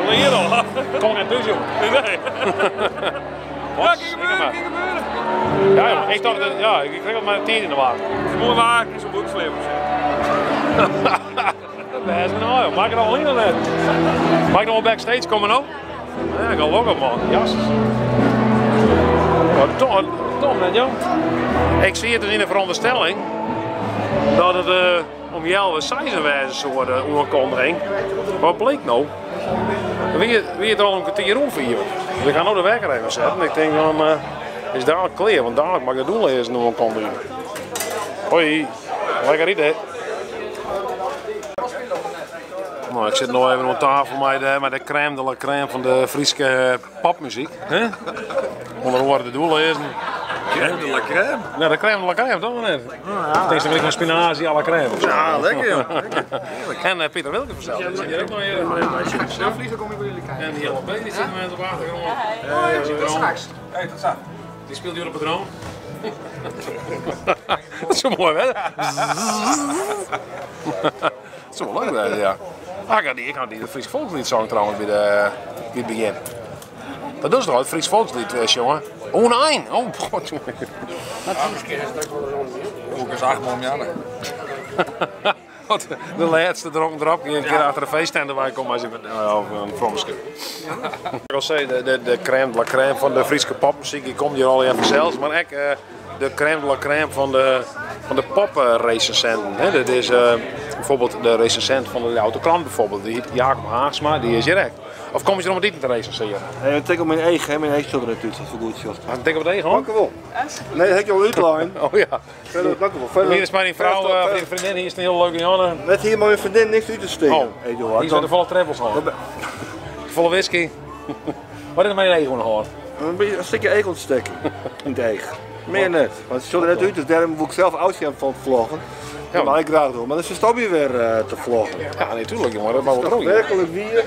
leer al af. Kom net dus, joh. Nee. Ja, kijk gebeuren. Ja, joh. Ik dacht, ik kreeg al maar 10 in de wagen. Het is mooi waar, ik is op boekslevers. Dat is me nou, joh. Maak het al niet net. Mag ik nog wel backstage komen nou? Ja, ik ga ook op, man. Jas. Tom, net, joh. Ik zie het dus in de veronderstelling dat het om jou een soort oorkondiging. Wat bleek nou? Wie het al een kwartier over hier? Dus ik ga nou de wekker even zetten. Ik denk dan is dadelijk klaar, want dadelijk mag ik het doen lezen nog een kondiging. Hoi, lekker idee. Nou, ik zit nog even op tafel met de crème de la crème van de Friese popmuziek. Onder woorden te doen lezen. Crème de la crème? Ja, de crème de la crème, toch net? Het is een spinazie à la crème. Ja, lekker joh. En Pieter Wilke vanzelf. Ja, die ook nog hier. Snel vliegen kom ik bij jullie kijken. En die hele baby zit met op de achtergrond. Tot straks. Hey, tot straks. Die speelt hier op het droom. Dat is zo mooi, hè? Dat is wel leuk, ja. Ik had die de Friese volkslied zong trouwens bij het begin. Dat is toch het Fries volkslied, jongen? Oh nee! Oh god, jongen. Hoe is 8 man jaren? De laatste dronken erop, een keer achter de feeststand waar ik kom als een fromske. Ik al zei, de crème de la crème van de Friese popmuziek, die komt hier al even zelfs, maar ook de crème de la crème van de pop-recensenten. Dat is bijvoorbeeld de recensent van de Autokrant bijvoorbeeld, die heet Jacob Haagsma, die is direct. Of kom je er nog met die te recenseren? Ik denk op mijn eigen, mijn eigen schilder natuurlijk, dat is voor goed shot. Mag ik denk op het eigen hoor? Dank u wel. Nee, dat heb je al uitlijn. Oh ja. Verder, dank u wel. Hier is mijn vrouw, of vriendin, hier is een heel leuke Janne. Net hier maar mijn vriendin niks uit te steken. Oh, hier zijn de volle treppels al. Volle whisky. Wat is mijn eigen hoor? Een stukje eigen steken in het eigen. Meer net. Want het ziet er net uit, dus daarom moet ik zelf oudje van het vloggen. Ja, maar ik graag doen, maar dan is het weer te vloggen. Ja, natuurlijk jongen, dat mag wel droog. Werkelijk weer.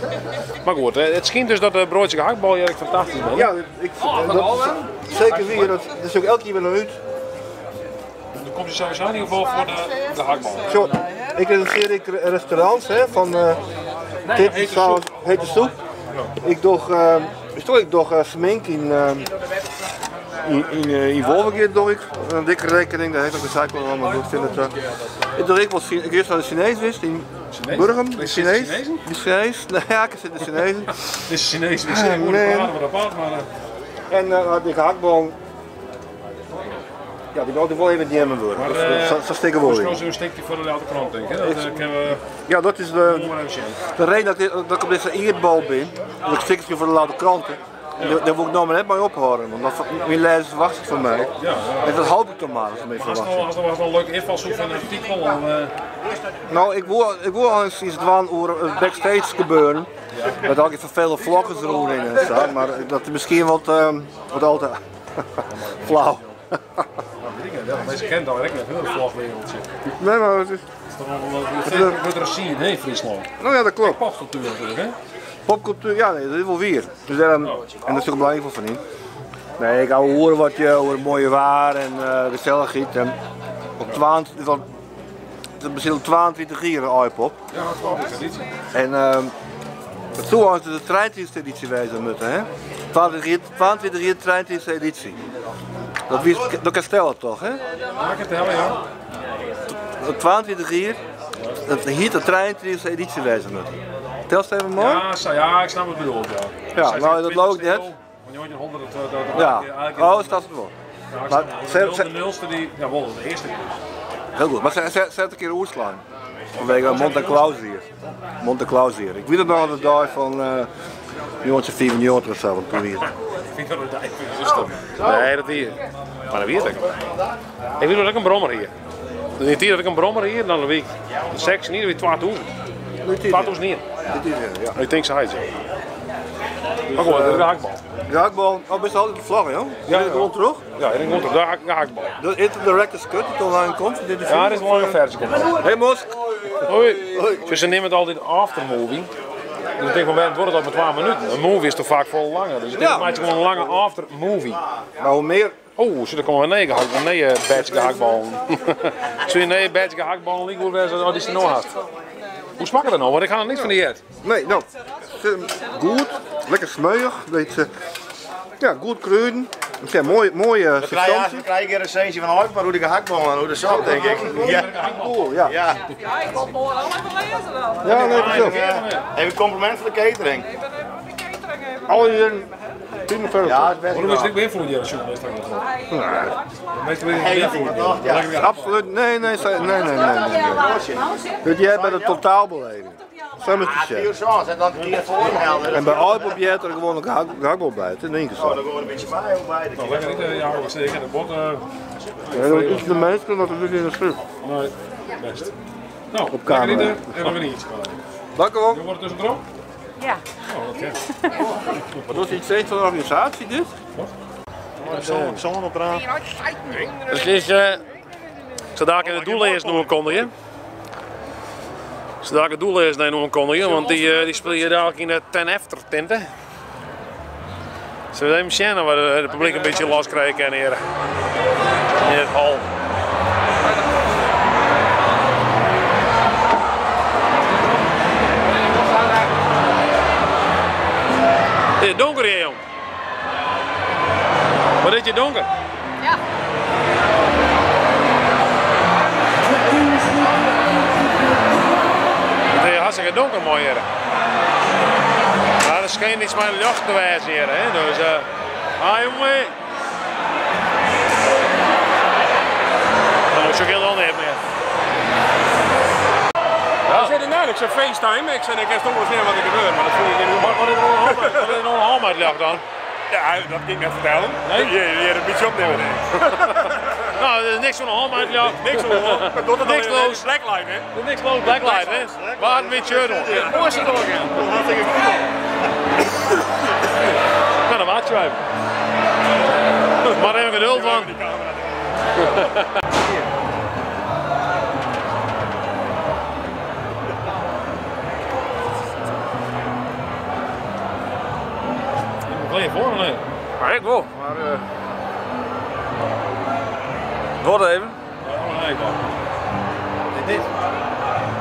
Maar goed, het schijnt dus dat de broodje gehaktbal hier fantastisch is. Ja, zeker weer. Dat is ook elke keer weer een uit. Dan komt je sowieso in ieder geval voor de gehaktbal. Zo, ik recenseer restaurants van hete soep. Ik doe smink in Wolverkeer doe ik een dikke rekening, daar heeft ook de zaak wel allemaal goed. Ik doe ik eerst naar de Chinees wist, Burgum, de Chinees. De Chinees. Nee, ja, ik zit de Chinezen. Het is Chinees, we zien hoe de praten we apart, maar... En die gehaktbal. Ja, die wil ik wel even nemen worden. Dat steken wel in. Dat is zo'n stukje voor de later krant, denk ik. Ja, dat is de reden dat ik op deze eerdbal ben. Dat ik stukje voor de later kranten. Daar wil ik nou maar net mee ophouden, want mijn lezers verwachten van mij. En dat hoop ik toch maar, als ze mee verwachten. Als er wel een leuke invalshoek van een artikel. Nou, ik wil al eens iets doen over het backstage gebeuren. Met al die vervelende vloggers erin en zo, maar dat is misschien wat al te flauw. Mensen kennen dat eigenlijk net, heel vlogwereldje. Nee, maar het is... Wat er zien in Friesland. Nou ja, dat klopt. Popcultuur natuurlijk, hè? Popcultuur, ja, nee, dat is wel weer. Dus, en dat is ook belangrijk van in. Nee, ik hou horen wat je over het mooie waar en gezelligheid. En op 20, het is al 22 jaar een iPop. Ja, 12 editie. En toen was het de 23e editie wijzen moeten, hè? 22 jaar 23e editie. Dat kan stellen toch, hè? Ja, ik kan tellen, ja. 22 jaar, dat hier de 23e editie wijzen moeten. Telst even mooi? Ja, ik snap wat bedoeld, ja. Ja, nou dat loopt net. Ja, oh, staat het wel. Maar de nulste die, ja wel, de eerste keer. Heel goed, maar zet een keer oerslaan. Vanwege Monte Claus hier. Monte Claus hier. Ik weet het nog aan de dag van jongetje 94 of zo, van toen hier. Nee, dat hier. Maar dat weet ik. Ik weet nog dat ik een brommer hier. Niet hier dat ik een brommer hier, dan een week. De seks niet, dan weer 2000. 2000 niet. Ja. Ik denk ze hij zo. Maar goed, de gehaktbal. De gehaktbal, oh best altijd de vlag, joh? Ja, ik rond terug? Ja, ik rond terug, de gehaktbal. Dat is de director's cut die online komt? Ja, dit is een lange versie. Hey Mos! Hoi! Dus ze nemen het altijd aftermovie. Dus ik denk van, het wordt dat met 12 minuten. Een movie is toch vaak veel langer. Dus ik denk dat het gewoon een lange aftermovie. Maar hoe meer... Oh, er komen we een badge gehaktbal. Zul je een badge gehaktbal liggen hoe die ze nog had? Hoe smaakt het nou? Want ik ga er niet van die jet. Nee, nou, goed, lekker smeuig, beetje, ja, goed kruiden. Ja, mooie substantie. Dan krijg je een recensie van Huip, maar hoe de gehaktbal en hoe de zat, denk ik. Ja, cool, ja. Ja, ik wil het morgen allemaal even lezen dan. Ja, nee, precies. Even een compliment voor de catering. Al hier, prima verder. Ja, het is best. Waarom is het beïnvloed, die journalist? Absoluut, nee. Dat jij bij de totaalbeleving. Zo moet je zeggen. En bij iPop jij er gewoon een gehaktbal bij, het is één keer zo. Oh, dan gewoon een beetje bij ook bij. Nou, lekker niet, ja, ik zeker de bot. Ja, dat is de meeste, dat is in de schrift. Nee, best. Nou, op camera. En dan weer iets. Dank u wel. Je wordt tussendoor? Ja. Oh, oké. Wat doet iets steeds van de organisatie dit? Zon op eraan. Het is, ik zal daar in de doellijst nog kondigen. Ik zal daar de doellijst nog kondigen, want die speel je dadelijk in de Ten After tenten. Zullen we even zien waar het publiek een beetje last krijgen hier in het hal. Is het donker hier, jong? Wat is je donker? Ja. Het is hartstikke donker mooi hier. Maar er schijnt iets mijn lucht te wijzen hier, hè? Dus jongen. Nou, ik zou heel ander hebben meer. Ik zei net, ik zei FaceTime, ik zei ik heb toch wel eens wat er gebeurt, maar dat voel je niet. Wat is er nog een halmuitleg dan? Ja, dat ging ik net vertellen. Nee? Je hebt een beetje opnemen, denk ik. Nou, er is niks van een halmuitleg. Niks van een niks los. Blacklight, hè? Niks los, Blacklight, hè? Waar een beetje doen. Hoe is het doorgaan? Nou, dan wacht je even. Maar even geduld van. Alleen voor, nee. Maar ik wel, maar wordt even. Ja, nee, wel. Dit.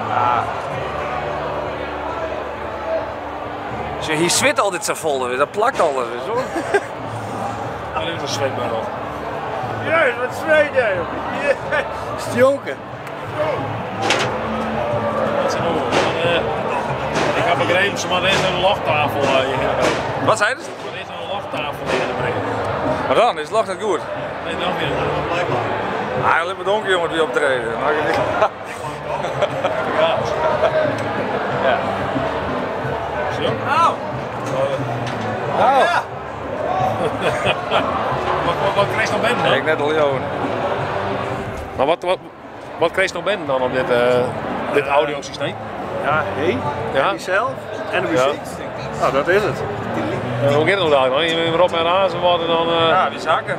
Ja. Zie, hier zwit altijd zo vol, dat plakt alles, zo. Ja, dit is een zweetbel. Ja, wat zweet jij, joh. Stjoken. Dat zijn Reems, maar er is een lachttafel hier. Wat zei je? Er is een lachttafel hier in de brede. Maar dan is het lacht het goed. Nee, nog niet. Hij ligt me donker jongen die optreden. Maak je niks. Ja. Ja. Zo. Auw! Auw! Ja. Wat kreeg je nog binnen dan? Ik net al jongen. Maar wat kreeg je nog binnen dan op dit audiosysteem? Ja, hé, ja. zelf en de muziek. Nou, dat is het. Hoe gaat het nog dan? Je Rob en Razen worden dan... Ja, die zakken.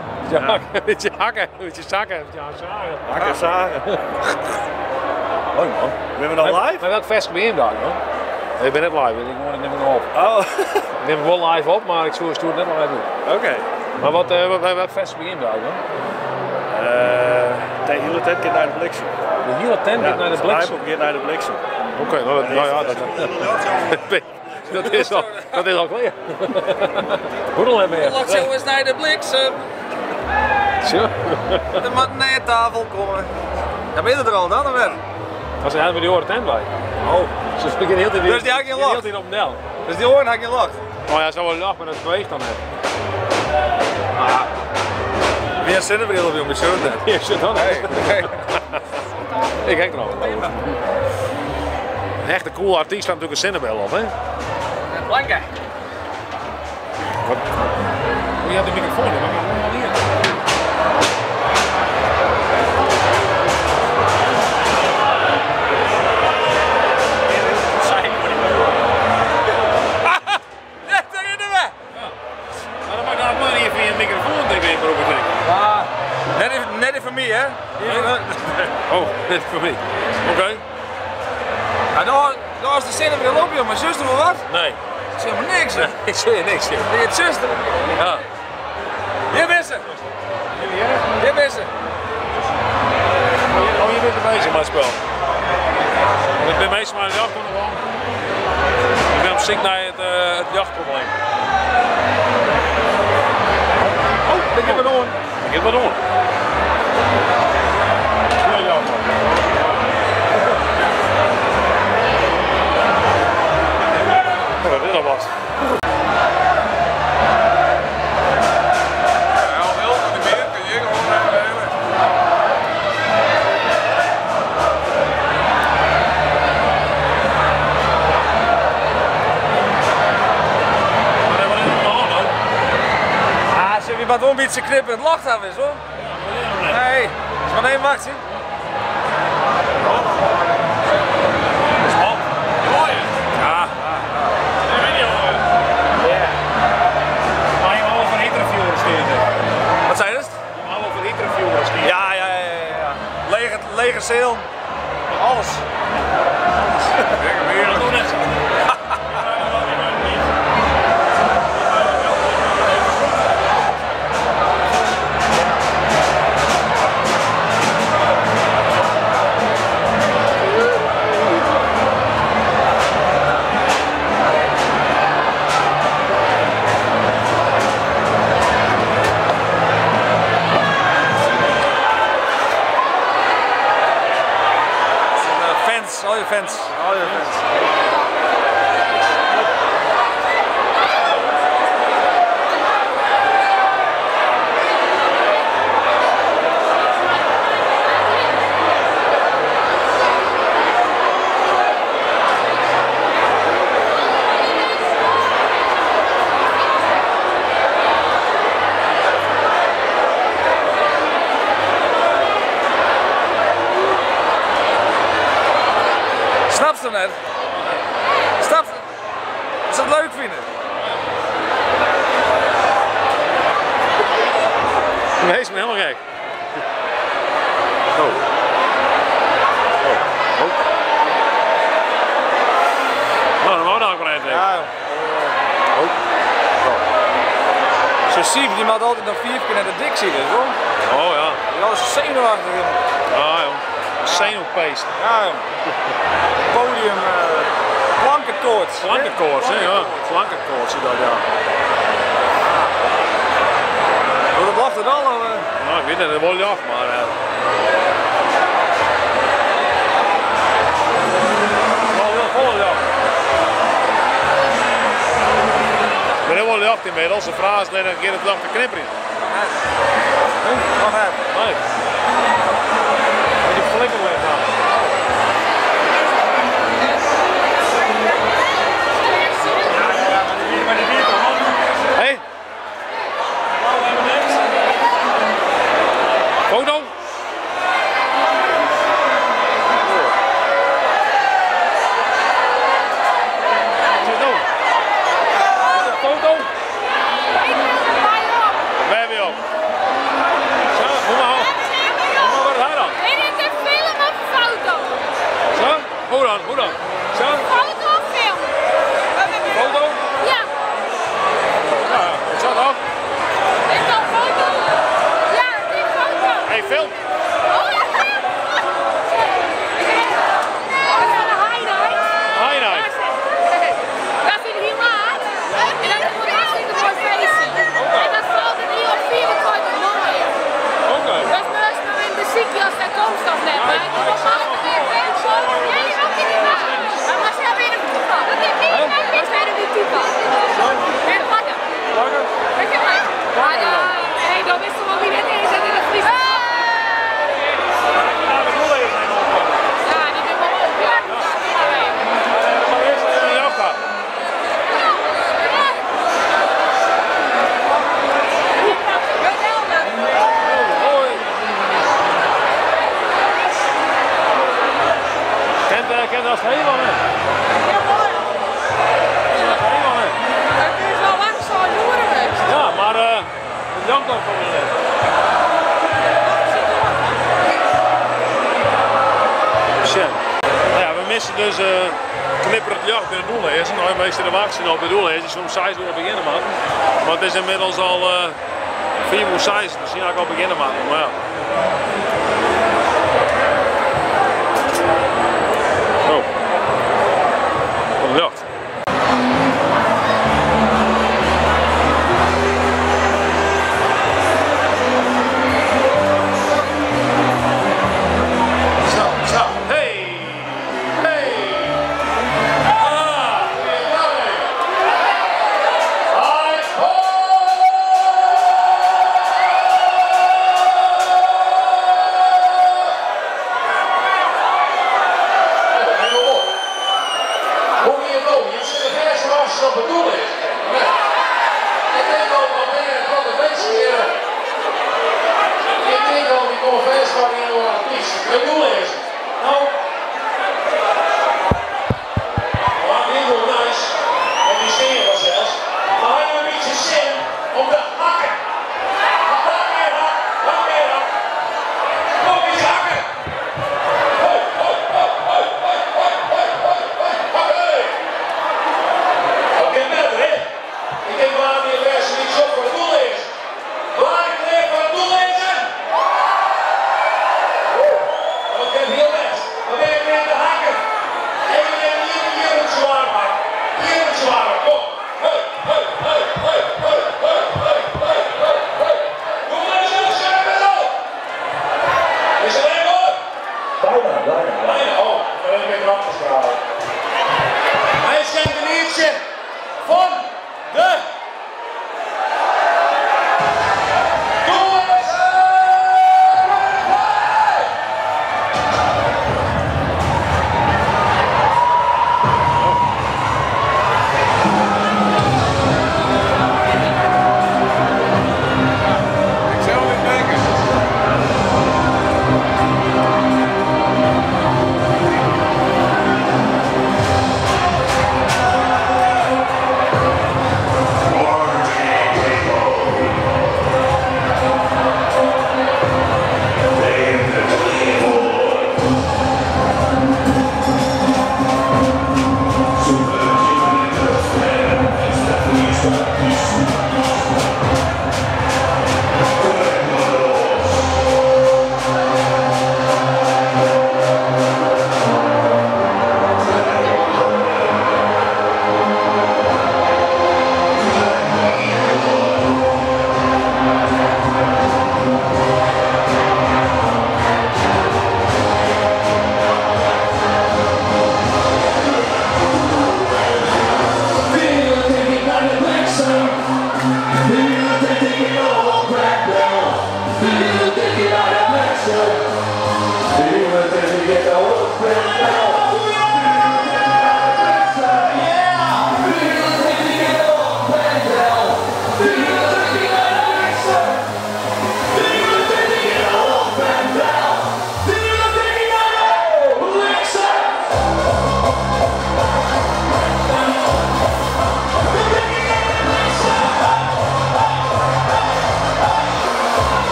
Beetje hakken, beetje zakken, beetje zagen. Hakken, zagen. Mooi man. Ben je dan live? Maar welk fest ben je daar dan? Ik ben net live, ik neem het op. Oh. Ik neem het wel live op, maar ik stuur het net nog even op. Oké. Maar welk fest ben je daar dan? De hele tent gaat naar de bliksem. De hele tent gaat naar de bliksem? De gaat naar de bliksem. Oké, nou ja, dat is al klaar. Hoedel hebben we. Laat zo eens naar de bliksem. Zo. De matinee-tafel komen. Ja, ben je er al dan of weer? Als hij met die horen tent bij. Oh. Dus ik heel de dus die had geen lach? Heel op Nel. Dus die horen had geen lach? Oh ja, zo wel lach, maar dat beweegt dan net. Ah. Wie een zinnebril op jongen, zo net. Ja, zo dan. Nee. Ik kijk er al. Een echte cool artiest staat natuurlijk een zinnebril op, hè? Blanke. Wat? Je had de microfoon, maar ik heb hem hier. Net even voor mij, hè? Oh, net voor mij. Oké. Ja, daar is de zinnebril op, joh. Mijn zuster wil wat? Nee. Ik zeg maar niks, hè? Ik zeg je niks, hè? Je hebt zuster. Ja. Hier ben ze. Hier ben ze. Oh, je bent er bezig met het spel. Ik ben meestal maar de jacht gewoon. Ik ben op zoek naar het jachtprobleem. Oh, ik heb het door. Ik heb het door. Wat is dat was? Wat om iets te knippen, het lacht af is hoor. Nee, is maar één wacht zien. Ja. Maar je mag wel voor interviewers sturen. Wat zei je? Je mag wel voor interviewers sturen. Ja. Leger zeel. Alles. Al je fans. Snap je net? Snap je? Als ze het leuk vinden. Nee, is me helemaal gek. Oh. Nou, dan wou ik maar even. Ja. Zo zie die maakt altijd nog 4 keer naar de dik zitten, hoor. Oh ja. Die was zenuwachtig. Ah joh. Zenuwpeest. Ja joh. Podium, plankenkoorts. Plankenkoorts, hè? Ja. Plankenkoorts, dat ja. Dat lacht het al. Nou, ik weet het, dat wil je af, maar... Wel heel vol, ja. Helse vraag is een keer het dag te knipperen. Nog even. Nee. Die flikker weer dan. Hé? Foto? Foto? We hebben je op. Zo, hoe maar op. Hoe maar wat dan? Is dit een film of een foto? Zo? Hoe dan? Hoe dan? Zo? Foto of film? Foto? Ja. Ja, wat zat op? Is dat een foto? Ja, dit is foto. Hey, film. Oh ja, film. Dat is van de highlight. Highlight. Dat zit hier maar. En dat is voor hartstikke mooi feestje. En dat valt er hier op 24 mooi. Oké. Dat is meestal in de ziekje als daar komst of net. Maar die was altijd weer veel zo. Ja, die ook in die maat. Maar was jij weer een type? Dat is niet mijn kind, zijn er die type. En plakken. Plakken? Weet je wat? Maar dan wist je wel wie dit is en in het Fries. Ja, die ben wel op. Ja, Maar eerst in jou gaan. Kent dat helemaal niet? Helemaal niet. Het is wel lang zo jaren geweest. Ja, maar bedankt dan voor de les. Shit. Nou ja, we missen dus knipper het jacht in het doel is. Nou, meestal de wachten op het doel is, dus om 6 uur beginnen man. Maar het is inmiddels al 4 uur 6, misschien ga ik al beginnen man. Maar ja. Oh. Wat een jacht.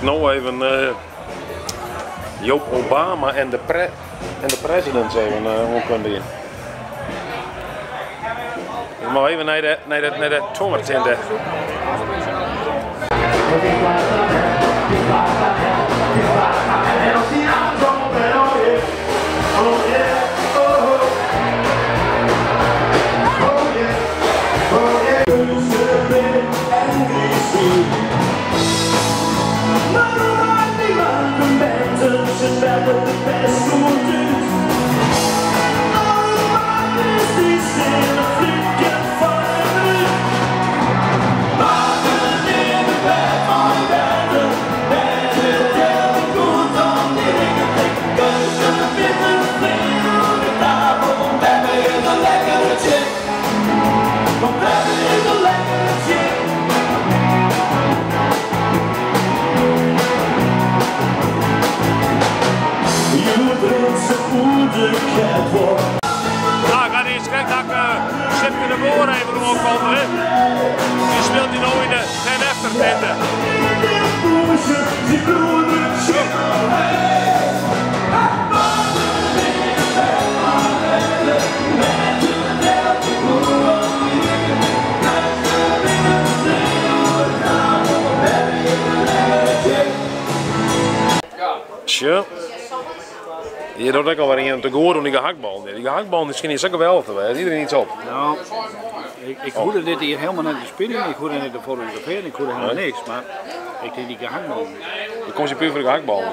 Nou even Joop Obama en de president even onkundig in. Ik mag even naar de tongertinte. Nou, ik ga eens kijken dat ik Sipke de Boer even omhoog komen. Die speelt hij nou in de aftertenten. Tja. Je doet ook al weer iemand te goor om die gehaktbal. Die gehaktbal is misschien zo wel te wijzen. Iedereen iets op. Nou, ik hoorde dit hier helemaal net te spelen. Ik hoorde net de fotograferen. Ik hoorde helemaal niks. Maar ik deed die gehaktbal. Dan kom je puur voor de gehaktbal.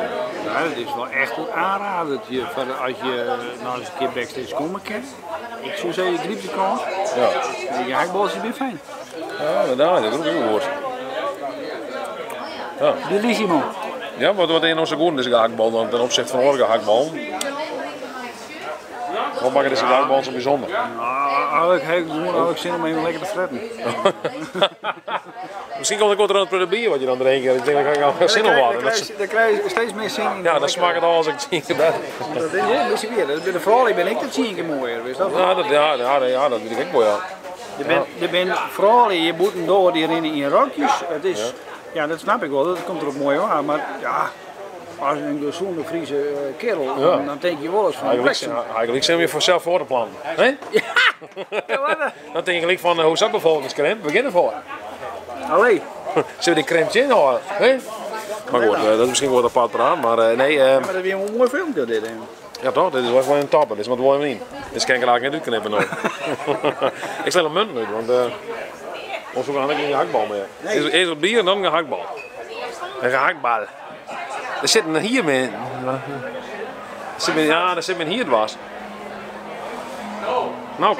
Ja, dat is wel echt een aanradertje. Als je nou eens een keer backstage komen kan. Ik zou zeggen, ik liep de kant. Ja. Die gehaktbal is weer fijn. Ja, inderdaad. Dat is ook een woord. Ja. Die lies iemand. Ja, wat in onze goeden is een gehaktbal dan ten opzichte van andere gehaktbal? Wat maakt deze gehaktbal zo bijzonder? Nou, ik zin om even lekker te fretten. Misschien komt ik wat er aan het bier wat je dan drinkt. Ik denk dat ik al zin op had. Dan krijg je steeds meer zin in. Ja, dan smaakt het al als ik het zie. Dat is weer. Dat ben de vrouw, ben ik dat zie ik mooier. Weet je dat? Ja, dat weet ik ook mooi. Je bent vrouw, je moet door die rennen in rokjes. Het is, ja, dat snap ik wel. Dat komt erop mooi aan. Maar ja. Als een gezonde Friese kerel, dan denk je wel eens van eigenlijk zijn we vanzelf voor de plan. Nee? Ja! Dan denk ik van hoe zou bevolkingscrème beginnen voor? Allee. Zullen we die crème inhouden? Nee? Maar goed, dat is misschien wel een apart praat, maar nee. Maar dat is weer een mooi filmpje dit. Ja toch, dit is wel gewoon een topper, dit is wat we willen niet. Dit kan ik eigenlijk niet uitknippen nog. Ik stel een munt uit, want ons zoeken aan een gehaktbal meer. Eerst op bier en dan een gehaktbal. Een gehaktbal. Er zit een hier mee. Ja, er zit men hier dwars. Nou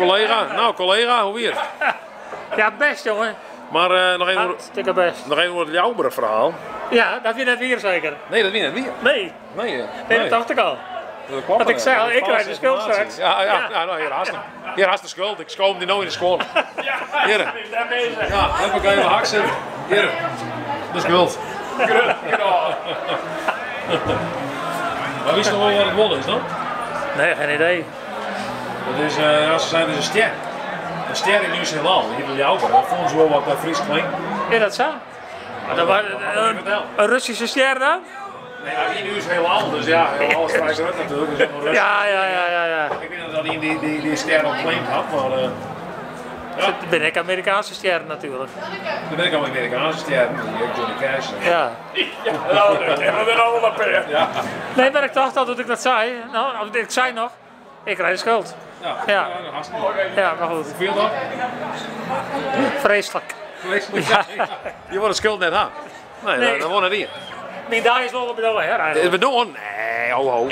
collega, hoe weer? Ja, best jongen. Maar nog even over het Ljouweren verhaal. Ja, dat weer net weer zeker. Nee, dat weer net weer. Nee, dat dacht ik al. Want ik zei al, ik krijg de schuld straks. Ja, nou hier haast de schuld. Ik schoon die nou in de school. Hier. Ja, dan kan je even hak zitten. Hier. De schuld. Maar wist je nog wel wat het wol is dan? Nee, geen idee. Dat is, ze zijn dus een ster. Een ster in Nieuw-Zeeland, hier in Ljouweren. Dat vonden ze wel wat Fries klinkt. Ja, dat zo. Dat was een Russische ster dan? Nee, nou, in Nieuw-Zeeland, dus ja, alles vrij groot natuurlijk. Dus ja. Ik weet dat hij die ster al claimed had, maar... Ja. Dan ben ik Amerikaanse ster natuurlijk. Dan ben ik al Amerikaanse ster, Johnny Cash. Ja. En dan allemaal per. Ja. Nee, maar ik dacht al dat ik dat zei. Nou, ik zei nog, ik krijg de schuld. Ja, hartstikke mooi. Ja, maar goed. Hoeveel dan? Vreselijk. Ja. Je wordt de schuld net aan. Nee, dat wordt het hier. Nee, daar is wel bedoeld, hè? Is bedoeld? Nee, ho.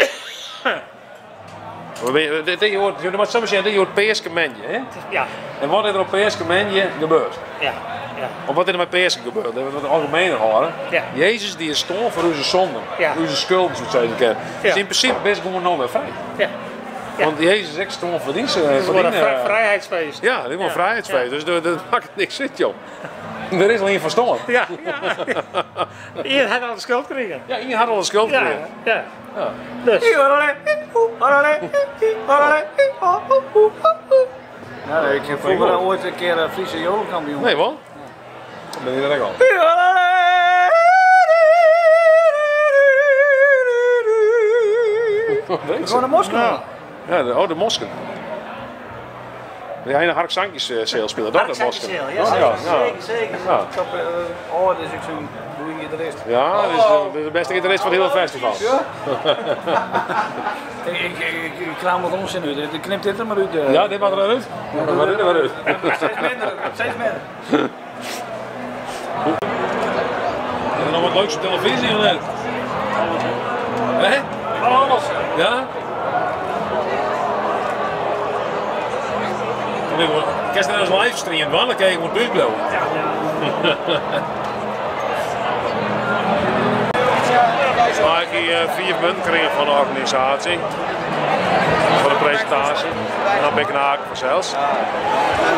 Je hoort perskementje, hè? Ja. En wat is er op perskementje gebeurd? Ja. Of wat is er met persken gebeurd? Dat we het algemeen horen. Ja. Jezus die is stond voor onze zonden, onze schulden, zoals je het kent. Dus in principe best gewoon nog weer vrij. Ja. Want Jezus is echt stond voor dienst. Het wordt een vrijheidsfeest. Ja, dit wordt een vrijheidsfeest, dus dat maakt niks uit, joh. Er is alleen verstand. Ja. Iedereen had al de schuld gekregen. Ja, iedereen had al de schuld gekregen. Ja. Dus. Ja, ik heb vroeger ooit een keer een Friese jodenkampioen. Nee, wat? Dan ben je er echt al. Gewoon de Mosken? Ja, de Mosken. Ja, een Hark Sankjes sale spelen, dat de Mosken. Ja, zeker. Ja. Oh, dat is ook zo'n goede gitarist. Ja, dat is de beste gitarist van het hele festival. Ja? Ik kraam wat onzin uit. Ik knip dit er maar uit. Ja, dit mag er uit. Ja, dat maar uit. Steeds minder. Is er nog wat leuks op televisie of net? Hé? Alles. Ja? Ik kan er eens livestreamen, man, dan kijk ik wat buurtbouwen. Maar ik heb 4 punten gekregen van de organisatie. Voor de presentatie. En dan ben ik een haken vanzelfs.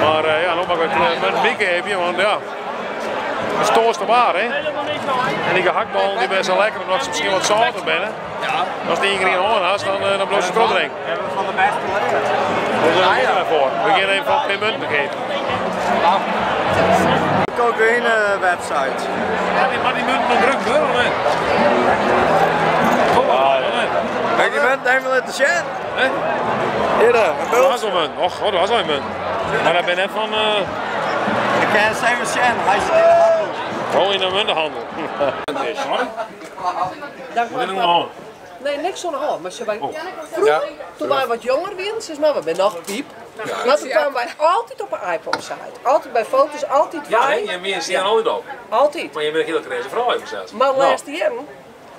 Maar ja, nog maar een mikken heb je, want ja. Het is toorste waar, hè? En die gehaktballen die best wel lekker omdat ze misschien wat zouter binnen. Als die iedereen hoor had, dan bloot ze trot erin. Hebben we van de beste leren. Dus daar gaan we voor. We beginnen even van 2 punten te geven. Cocaïne-website. Ja, maar die munten nog druk worden, hè? Kijk, die munt helemaal in de chat. Hé? Hier, dat was al een munt. Och, dat was al een munt. Maar dat ben net van... Ik ken 7 cent, hij zit in de handel. Oh, in de muntenhandel. Wat is er nog? Nee, niks aan de hand. Maar vroeger, toen wij wat jonger waren, zeg maar, we zijn nog piep. Maar toen kwamen wij altijd op een iPod-site. Altijd bij foto's, altijd wij. Ja, je ziet er altijd op. Altijd. Maar je bent een hele crazy vrouw, heb ik gezegd. Maar laatste jaar.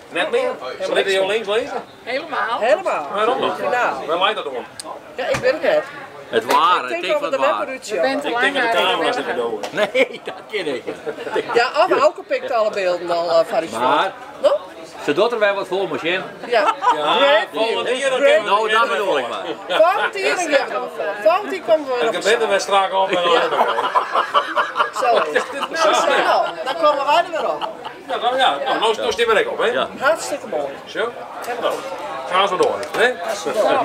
Net meer? Zal ik jou links lezen? Helemaal. Helemaal. Waarom dan? Finaal. Waar leidt dat om? Ja, ik weet het net. Het ware, ik het denk van dat het we ware. Je bent Ik denk dat de camera's zitten doen. Nee, dat ken ik. Ja, Auke pikt alle beelden al van die Maar, no? ze doet er wel wat voor, machine. Ja. Nou, dat bedoel ik maar. Volgend komen we nog. Ik ben er weer strak op en al. Zo is het. Nou, dan komen wij er weer op. Ja, nou stemmen ik op, hè? Ja. Hartstikke mooi. Zo? Nou, gaan we door, hè?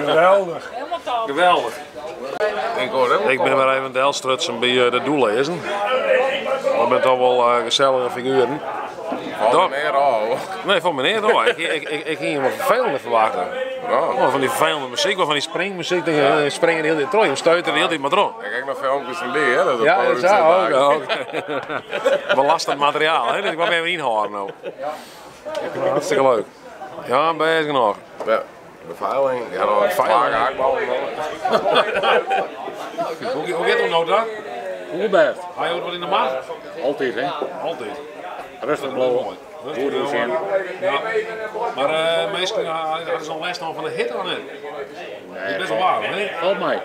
Geweldig. Geweldig. Ik ben maar even de Elstrutsen bij de doellezen. Dat bent toch wel gezellige figuren. Van meneer al. Nee, van meneer al. Ik ging hem wat vervelend verwachten. Ja. Van die vervelende muziek, van die springmuziek, die springen de hele tijd terug, stuiten de hele tijd maar erop. Ik kijk nog filmpjes van die, hè? Dat Ja, dat is ook. Belastend materiaal, hè? Dus ik wou even inhouden nou. Hartstikke leuk. Ja, bezig nog. Ja, beveiliging. Ja, nog een vage haakbal. Hoe gaat het nou dan? Hoe best? Hij hoort wat in de maag? Altijd, hè? Altijd. Rustig blijven. Goed doen zien. Ja. Maar meestal hadden ze nog les van de hit aan het. Dat is best wel waar, hè? Valt mij.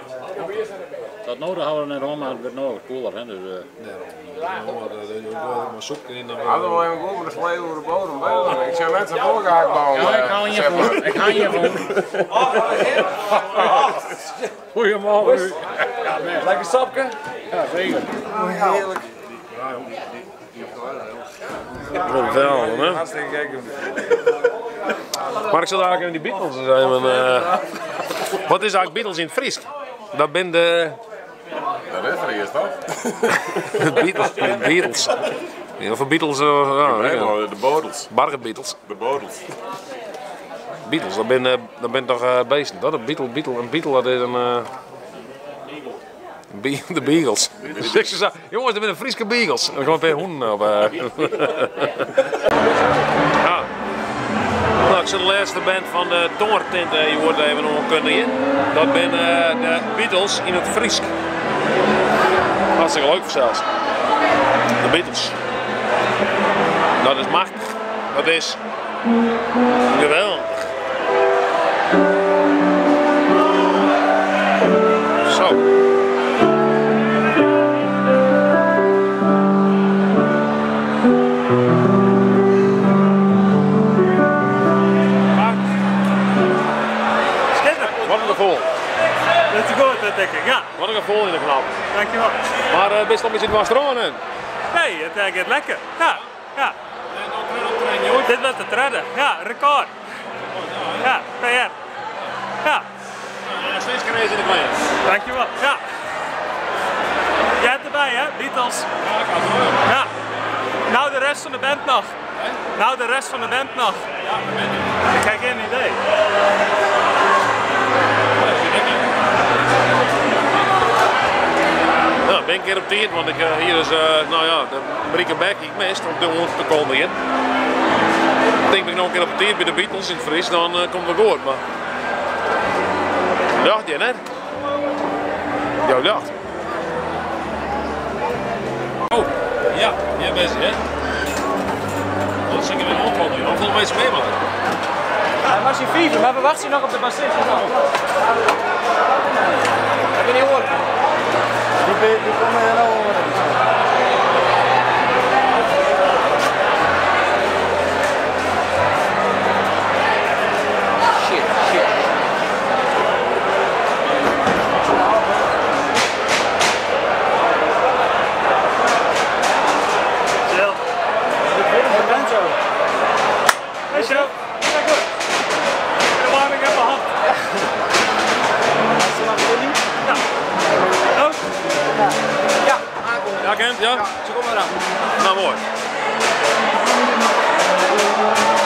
Dat nodig houden we net om, maar het wordt nog cooler, hè? Dus, maar zoek in de... Hadden we even goed met de slee over de bodem. Ik zou net zo'n vorige haakbal. Ja, ik hou je voor. Ik hou je voor. Goedemorgen. Lekker sapje? Ja, zeker. Heerlijk. Geweldig, hè? Hartstikke gek. Maar ik zat eigenlijk in die Beatles. Wat is eigenlijk Beatles in het Fries? Dat ben de... Dat is er eerst, toch? De Beatles. Ja, voor Beatles... de Beatles. Barge Beatles. De Beatles. Beatles, dat ben toch beesten. Dat een Beatle dat is een... De Beagles. Jongens, dat zijn een Friese Beagles. En dan gewoon weer honden op. Ja. Nou, ik zit de laatste band van de Tongertint. Je hoort even nog kunnen. Dat ben de Beatles in het Fries. Hartstikke leuk zelfs. De Beatles. Dat is machtig. Dat is geweldig. Zo. Wat een gevoel. Dat is goed, dat denk ik, ja. Wat een gevoel in de knap. Dankjewel. Maar best wel een beetje dwarstromen. Nee, het gaat lekker. Ja, ja. Dit was te redden. Ja, record. Ja, PR. Ja. Steeds genezen in de klein. Dankjewel. Ja. Jij bent erbij, hè? Beatles. Ja, ik ga het doen. Ja. Nou de rest van de band nog. Nou de rest van de band nog. Ja, de band. Ik heb geen idee. ben een keer op tijd, want ik hier is, nou ja, de Briekenbeck ik mist om te komen in. Ik denk dat ik nog een keer op tijd bij de Beatles in Fries, dan komt het goed, maar... Dacht je net? Jouw dacht. Oh, ja, jij bent hè? Dan zingen we een opwanding, dan volgens mij is mee maar. Hij was in 4, maar we wachten nog op de bassist. Heb je niet gehoord? Die komen er nou over. Hey, zo. Ja, goed. De warming heb gehad. Ja. Oh? Ja. Ja, Kent, ja? Ze komen eraan. Nou, mooi.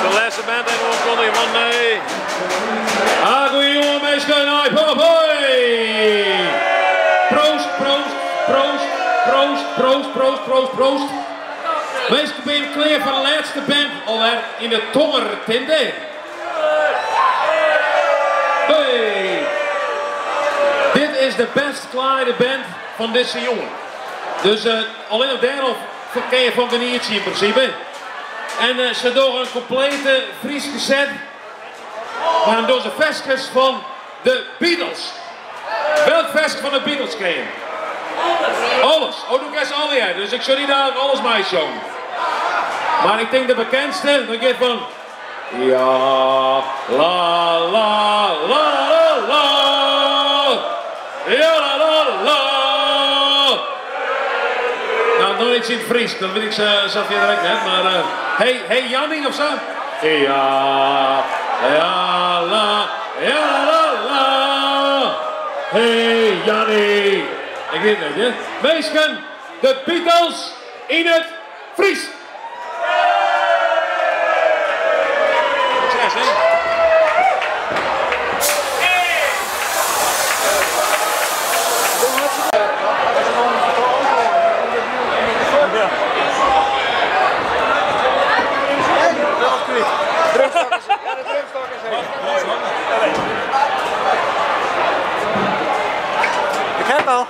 De laatste band en we konden van nee. Ah, goeie jongen, meisje, hoi, hoi, hoi. Proost, proost, proost, proost, proost, proost, proost, proost. Meisje, ben je klaar voor de laatste band alweer in de Tongertinde. Hey. Dit is de best kleine band van deze jongen. Dus alleen op daarop ken je van Geniertje in principe. En ze doen een complete Friese set. Maar door de vestjes van de Beatles. Welk vest van de Beatles ken je? Alles. Oh, doe ik eens alle jij. Dus ik zou niet daar alles mee showen. Maar ik denk de bekendste, dan gaat van... Ja, la, la, la, la, la. Ja, la, la, la. Nou, nog iets in het Fries, dat weet ik zelf hier direct net, maar... hey Jannie of zo? Ja, ja, la, ja, la, la. Hey Jannie. Ik weet het niet, hè? Meesken, de Beatles in het Fries. Succes, hè? Ik heb al.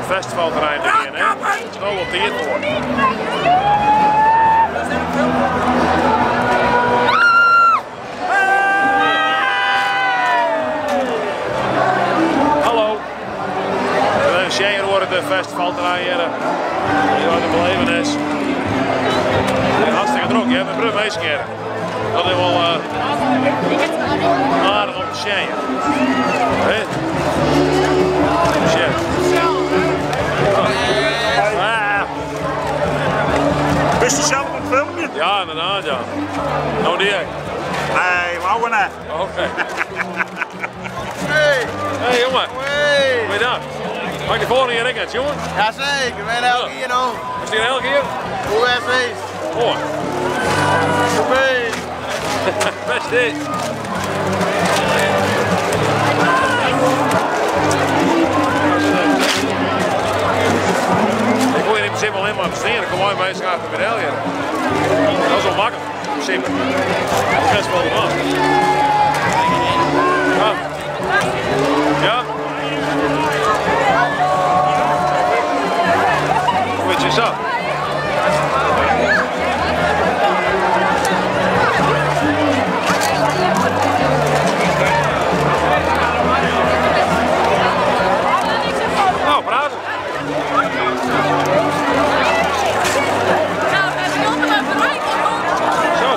festivalterrein erin, hè? Het is wel wat tijd voor. Hallo. We hebben een hoor het festivalterrein hier. Wat een belevenis. Hartstikke druk, je hebt een brug meeskeren. Dat is wel aardig om te zien. Wist je zelf op het filmpje? Ja, inderdaad, ja. Nou die. Nee, wou we net. Oké. Hey jongen. Hey. Hoe je dat? Maak je volgende keer rekening, jongen? Jazeker, we zijn elke keer nog. Is die elke keer? Hoe is het? Mooi. Oké. Best dit. Ik wil je in principe alleen maar besteden, dan kom je meestal achter de medaille. Dat is wel makkelijk, in principe. Dat is best wel de man. Ja. Ja? Hoe weet je zo? Nou, praten. Zo.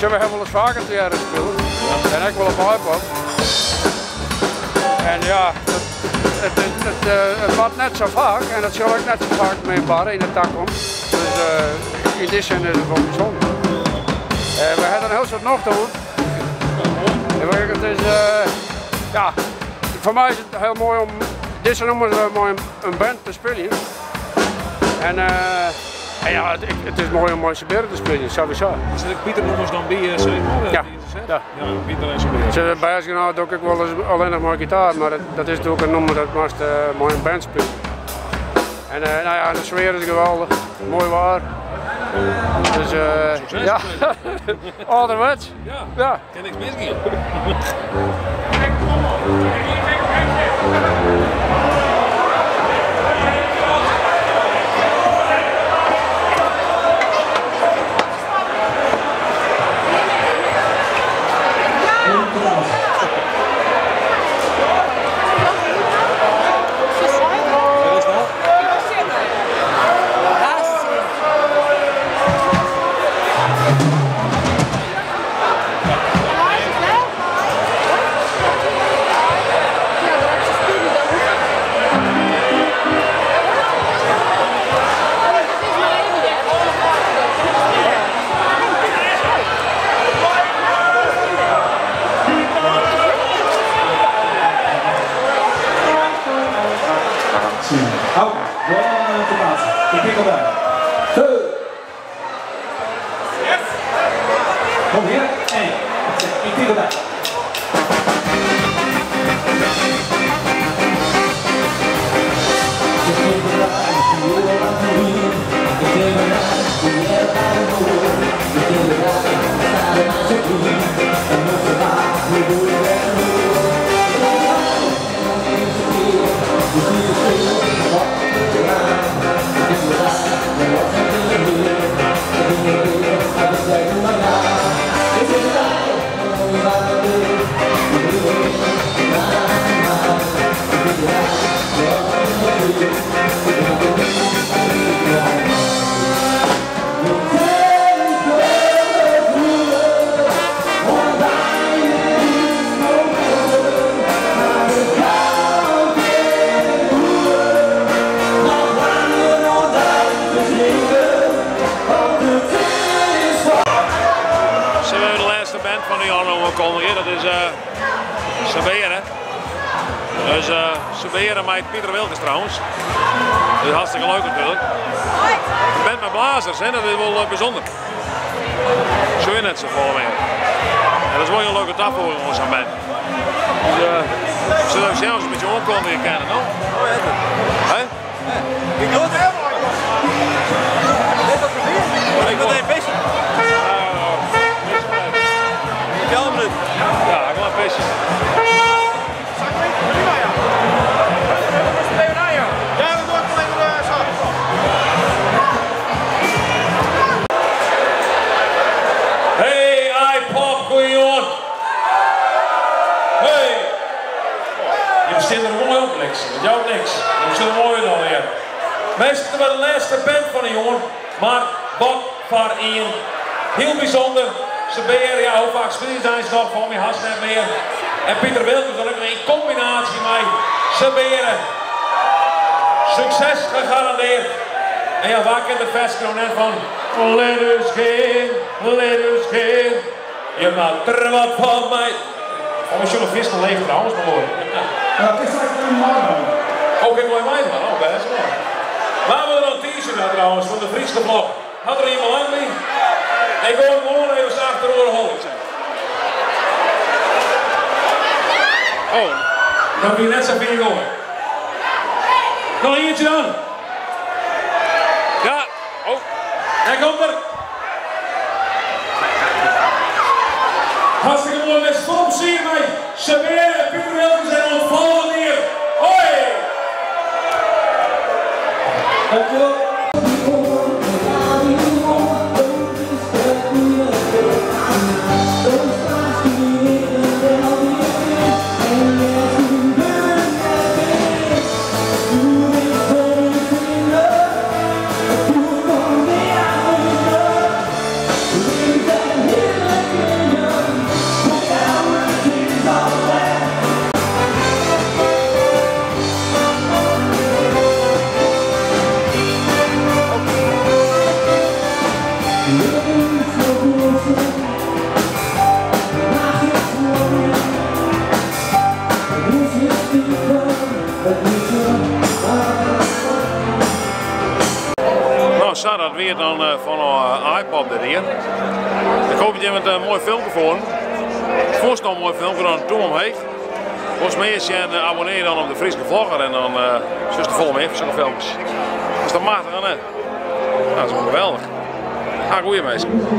we hebben wel eens vaker theater gespeeld. En ik wel op iPod. En ja, het wordt net zo vaak en dat zal ik net zo vaak mee barren in de tak komt. Dus in die zin is het wel bijzonder. We hebben een heel soort nog te doen. Het is, ja, voor mij is het heel mooi om, dit noemen ze mooi een band te spelen. En ja, het is mooi om mooie beren te spelen, sowieso. Is dat Pieter noemen ze dan bij Seymour? Ja. Ja, Pieter en Seymour. Bij ons doe ik wel eens alleen nog maar gitaar, maar dat is natuurlijk een nummer dat moest mooi een band spelen. En nou ja, de sfeer is geweldig, mooi waar. Dus ja, ouderwets. Ja. Kan niks misgaan. Kom hier. En ik tik erbij. Van die Arno komen hier, dat is Saberen. Dus Saberen met Pieter Wilkes trouwens. Dat is hartstikke leuk natuurlijk. Je bent met blazers, hè? Dat is wel bijzonder. Zo je net zo vol mee. En dat is wel een leuke tap voor ons aan bent. Dus zullen we zelfs een beetje omkomen hier kennen, no? Hé? Ik doe het helemaal. Ik wil even vissen. Ja, ik wil een visje. Hey, iPop, goeie. Hey! Je bestaat er mooi op niks, met jou niks. Je bestaat er mooi dan weer. Meestal wel de laatste band van die jongen, maar wat voor een. Heel bijzonder. Saberen, ja, hoe vaak spelen zijn ze nog voor me, haast net meer. En Pieter Wilkes dan ook in combinatie met Saberen. Succes gegarandeerd. En ja, waar kent de fest nou net van? Let us gaan, let us gaan. Je maakt er wat van mij. Oh, mijn jonge vis leeg trouwens, maar hoor. Ja, het is eigenlijk een man. Oh, kijk maar mij man, oh best wel. We hebben er een t-shirt uit trouwens, van de Friese blok. Had er iemand aan mee? Ik wil hem gewoon even achterover holen. Oh, dan kun je net zo veel gooien. Nog eentje dan. Ja, oh, hij komt er. Hartstikke mooi met stop, zie je mij. Saberen en Pieter Wilkes zijn ontvallen hier. Hoi! Dankjewel. was zat, dat weer dan van iPod erin. Ik hoop dat je met een mooi filmpje voor. Volgens nog een mooi filmpje dan toen omheen. Volgens mij is je abonneer dan op de Friese Vlogger en dan zullen ze volgen mee voor zo'n filmpjes. Dus dat maakt er aan, hè? Nou, dat is wel geweldig. Goeie mensen.